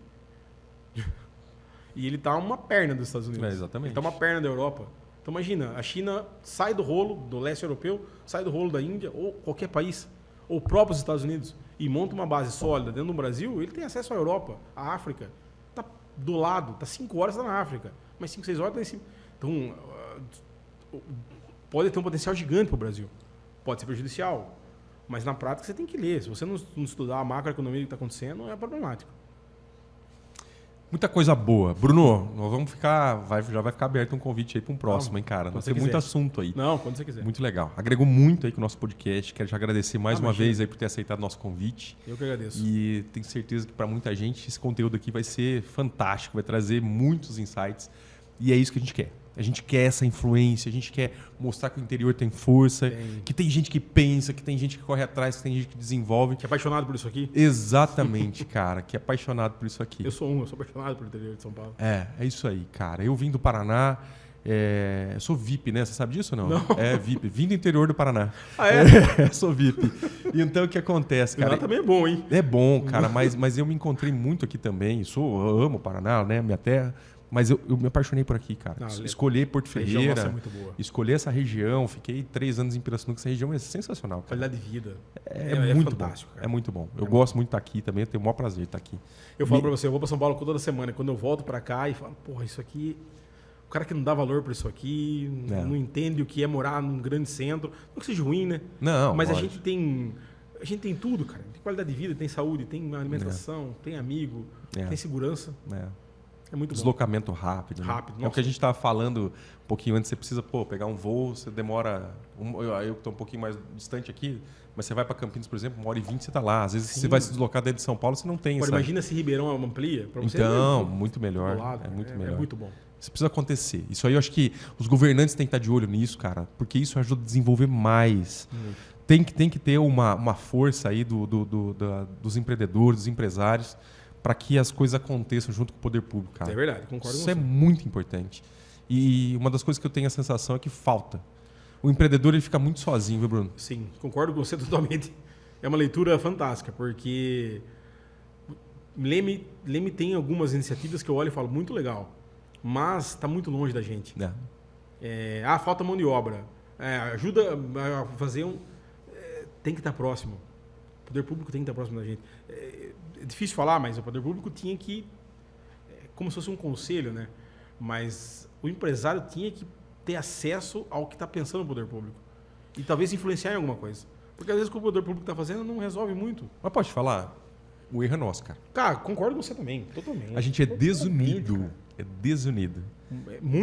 [SPEAKER 2] e ele tá uma perna dos Estados Unidos.
[SPEAKER 1] Exatamente.
[SPEAKER 2] Ele tá uma perna da Europa. Então imagina, a China sai do rolo do leste europeu, sai do rolo da Índia ou qualquer país, ou próprios Estados Unidos, e monta uma base sólida dentro do Brasil, ele tem acesso à Europa, à África. Tá do lado, tá 5 horas tá na África, mas 5, 6 horas tá em cima. Então, pode ter um potencial gigante para o Brasil. Pode ser prejudicial. Mas na prática você tem que ler. Se você não estudar a macroeconomia que está acontecendo, é problemático.
[SPEAKER 1] Muita coisa boa. Bruno, nós vamos ficar. Já vai ficar aberto um convite aí para um próximo, hein, cara? Nós temos muito assunto aí.
[SPEAKER 2] Não, quando você quiser.
[SPEAKER 1] Muito legal. Agregou muito aí com o nosso podcast. Quero te agradecer mais uma
[SPEAKER 2] imagina.
[SPEAKER 1] vez aí por ter aceitado o nosso convite.
[SPEAKER 2] Eu que agradeço.
[SPEAKER 1] E tenho certeza que para muita gente esse conteúdo aqui vai ser fantástico, vai trazer muitos insights. E é isso que a gente quer. A gente quer essa influência, a gente quer mostrar que o interior tem força, que tem gente que pensa, que tem gente que corre atrás, que tem gente que desenvolve.
[SPEAKER 2] Que é apaixonado por isso aqui?
[SPEAKER 1] Exatamente, cara, que é apaixonado por isso aqui.
[SPEAKER 2] Eu sou apaixonado pelo interior de São Paulo.
[SPEAKER 1] É isso aí, cara. Eu vim do Paraná, eu sou VIP, né? Você sabe disso ou não?
[SPEAKER 2] Não.
[SPEAKER 1] É VIP, vim do interior do Paraná.
[SPEAKER 2] Ah, é?
[SPEAKER 1] Sou VIP. Então o que acontece, cara?
[SPEAKER 2] Lá também é bom, hein?
[SPEAKER 1] É bom, cara, mas eu me encontrei muito aqui também. Eu amo o Paraná, né? Minha terra. Mas eu me apaixonei por aqui, cara. Escolhi Porto Ferreira,
[SPEAKER 2] é muito boa.
[SPEAKER 1] escolhi essa região, fiquei 3 anos em Pirassununga, essa região é sensacional, cara.
[SPEAKER 2] Qualidade de vida.
[SPEAKER 1] É muito
[SPEAKER 2] fantástico,
[SPEAKER 1] bom.
[SPEAKER 2] cara.
[SPEAKER 1] É muito bom. Eu gosto muito de estar aqui também, eu tenho o maior prazer de estar aqui.
[SPEAKER 2] Eu falo pra você, eu vou pra São Paulo toda semana. Quando eu volto pra cá e falo, porra, isso aqui... O cara que não dá valor pra isso aqui, não entende o que é morar num grande centro. Não que seja ruim, né?
[SPEAKER 1] Não,
[SPEAKER 2] mas
[SPEAKER 1] lógico.
[SPEAKER 2] a gente tem tudo, cara. Tem qualidade de vida, tem saúde, tem alimentação, tem amigo, tem segurança. É muito bom.
[SPEAKER 1] Deslocamento rápido. Né?
[SPEAKER 2] Rápido.
[SPEAKER 1] É o que a gente estava falando um pouquinho antes. Você precisa pegar um voo, você demora... Eu estou um pouquinho mais distante aqui, mas você vai para Campinas, por exemplo, 1h20 você está lá. Às vezes você vai se deslocar dentro de São Paulo, você não tem
[SPEAKER 2] Agora, imagina se Ribeirão amplia. Pra você
[SPEAKER 1] então, muito melhor.
[SPEAKER 2] É muito melhor. É muito bom.
[SPEAKER 1] Isso precisa acontecer. Isso aí eu acho que os governantes têm que estar de olho nisso, cara, porque isso ajuda a desenvolver mais. Tem que ter uma força aí dos empreendedores, dos empresários, para que as coisas aconteçam junto com o poder público, cara.
[SPEAKER 2] É verdade, concordo com você.
[SPEAKER 1] Isso é muito importante. E uma das coisas que eu tenho a sensação é que falta. O empreendedor ele fica muito sozinho, viu, Bruno?
[SPEAKER 2] Sim, concordo com você totalmente. É uma leitura fantástica, porque Leme tem algumas iniciativas que eu olho e falo, muito legal, mas está muito longe da gente. Falta mão de obra. Ajuda a fazer tem que estar próximo. O poder público tem que estar próximo da gente. É difícil falar, mas o poder público tinha que... como se fosse um conselho, né? Mas o empresário tinha que ter acesso ao que está pensando o poder público. E talvez influenciar em alguma coisa. Porque às vezes o que o poder público está fazendo não resolve muito.
[SPEAKER 1] Mas pode falar? O erro é nosso, cara.
[SPEAKER 2] Cara, concordo com você também, totalmente.
[SPEAKER 1] A gente é desunido. É desunido.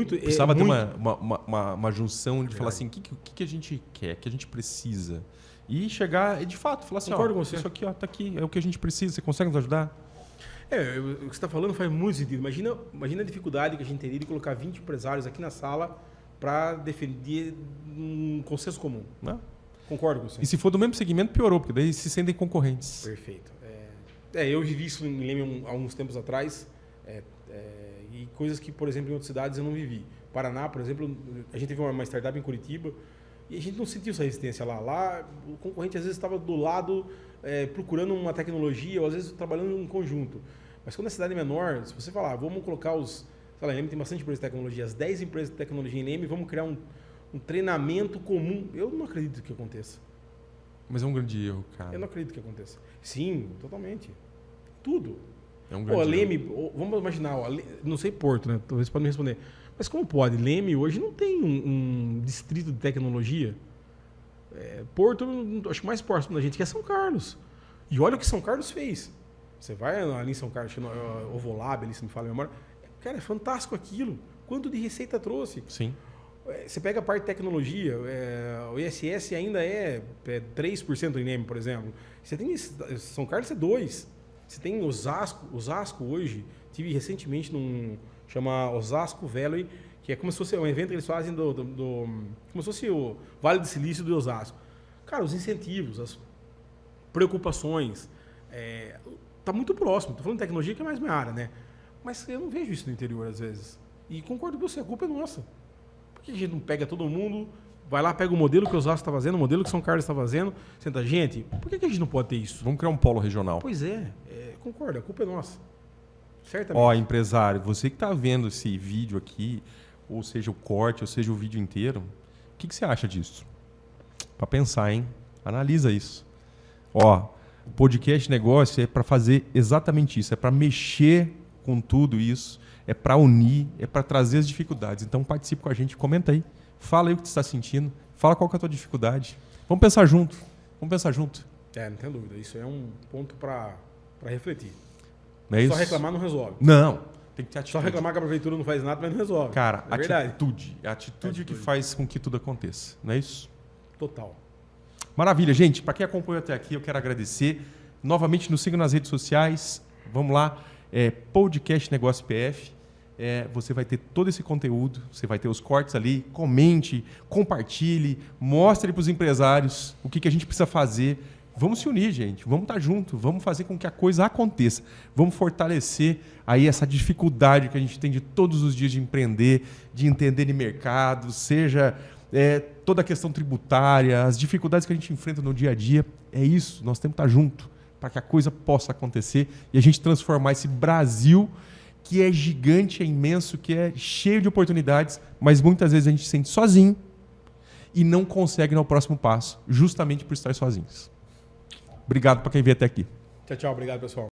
[SPEAKER 1] Precisava ter uma junção de falar assim, o que a gente quer, o que a gente precisa. E chegar e, de fato, falar assim, isso aqui está aqui, é o que a gente precisa, você consegue nos ajudar?
[SPEAKER 2] O que você está falando faz muito sentido. Imagina a dificuldade que a gente teria de colocar 20 empresários aqui na sala para defender um consenso comum.
[SPEAKER 1] Não.
[SPEAKER 2] Concordo com você.
[SPEAKER 1] E se for do mesmo segmento, piorou, porque daí se sentem concorrentes.
[SPEAKER 2] Perfeito. Eu vivi isso em Leme há alguns tempos atrás, e coisas que, por exemplo, em outras cidades eu não vivi. Paraná, por exemplo, a gente teve uma startup em Curitiba, e a gente não sentiu essa resistência lá. Lá, o concorrente às vezes estava do lado procurando uma tecnologia, ou às vezes trabalhando em conjunto. Mas quando a cidade é menor, se você falar, vamos colocar sei lá, em Leme tem bastante empresas de tecnologia, as 10 empresas de tecnologia em Leme, vamos criar um treinamento comum. Eu não acredito que aconteça.
[SPEAKER 1] Mas é um grande erro, cara.
[SPEAKER 2] Eu não acredito que aconteça. Sim, totalmente. Tudo.
[SPEAKER 1] É um grande
[SPEAKER 2] Leme,
[SPEAKER 1] erro.
[SPEAKER 2] Vamos imaginar, não sei Porto, né? Talvez pode me responder. Mas como pode? Leme hoje não tem um distrito de tecnologia. Porto, acho que mais próximo da gente que é São Carlos. E olha o que São Carlos fez. Você vai ali em São Carlos, Ovolab, ali, se me fala a memória. Cara, é fantástico aquilo. Quanto de receita trouxe?
[SPEAKER 1] Sim.
[SPEAKER 2] Você pega a parte de tecnologia, o ISS ainda é 3% do INEM, por exemplo. Você tem São Carlos é 2%. Você tem Osasco hoje, tive recentemente chama Osasco Valley, que é como se fosse um evento que eles fazem como se fosse o Vale do Silício do Osasco. Cara, os incentivos, as preocupações, tá muito próximo. Tô falando de tecnologia que é mais minha área, né? Mas eu não vejo isso no interior às vezes. E concordo com você, a culpa é nossa. Por que a gente não pega todo mundo, vai lá, pega o modelo que o Osasco está fazendo, o modelo que São Carlos está fazendo, senta, gente, por que a gente não pode ter isso?
[SPEAKER 1] Vamos criar um polo regional.
[SPEAKER 2] Pois concordo, a culpa é nossa. Certamente.
[SPEAKER 1] Ó, empresário, você que está vendo esse vídeo aqui, ou seja o corte, ou seja o vídeo inteiro, o que você acha disso? Para pensar, hein? Analisa isso. Ó, o podcast negócio é para fazer exatamente isso, é para mexer com tudo isso, é para unir, é para trazer as dificuldades. Então participe com a gente, comenta aí, fala aí o que você está sentindo, fala qual que é a tua dificuldade. Vamos pensar junto, vamos pensar junto.
[SPEAKER 2] Não tem dúvida, isso é um ponto para refletir.
[SPEAKER 1] Não é isso?
[SPEAKER 2] Só reclamar não resolve.
[SPEAKER 1] Não, tem que ter atitude.
[SPEAKER 2] Só reclamar que a prefeitura não faz nada, mas não resolve.
[SPEAKER 1] Cara,
[SPEAKER 2] é verdade.
[SPEAKER 1] atitude que faz com que tudo aconteça, não é isso?
[SPEAKER 2] Total.
[SPEAKER 1] Maravilha, gente. Para quem acompanhou até aqui, eu quero agradecer. Novamente, nos sigam nas redes sociais. Vamos lá, Podcast Negócio PF. Você vai ter todo esse conteúdo, você vai ter os cortes ali. Comente, compartilhe, mostre para os empresários o que a gente precisa fazer. Vamos se unir, gente. Vamos estar junto. Vamos fazer com que a coisa aconteça. Vamos fortalecer aí essa dificuldade que a gente tem de todos os dias de empreender, de entender de mercado, seja toda a questão tributária, as dificuldades que a gente enfrenta no dia a dia. É isso. Nós temos que estar junto para que a coisa possa acontecer e a gente transformar esse Brasil que é gigante, é imenso, que é cheio de oportunidades, mas muitas vezes a gente se sente sozinho e não consegue dar o próximo passo, justamente por estar sozinhos. Obrigado para quem veio até aqui.
[SPEAKER 2] Tchau, tchau. Obrigado, pessoal.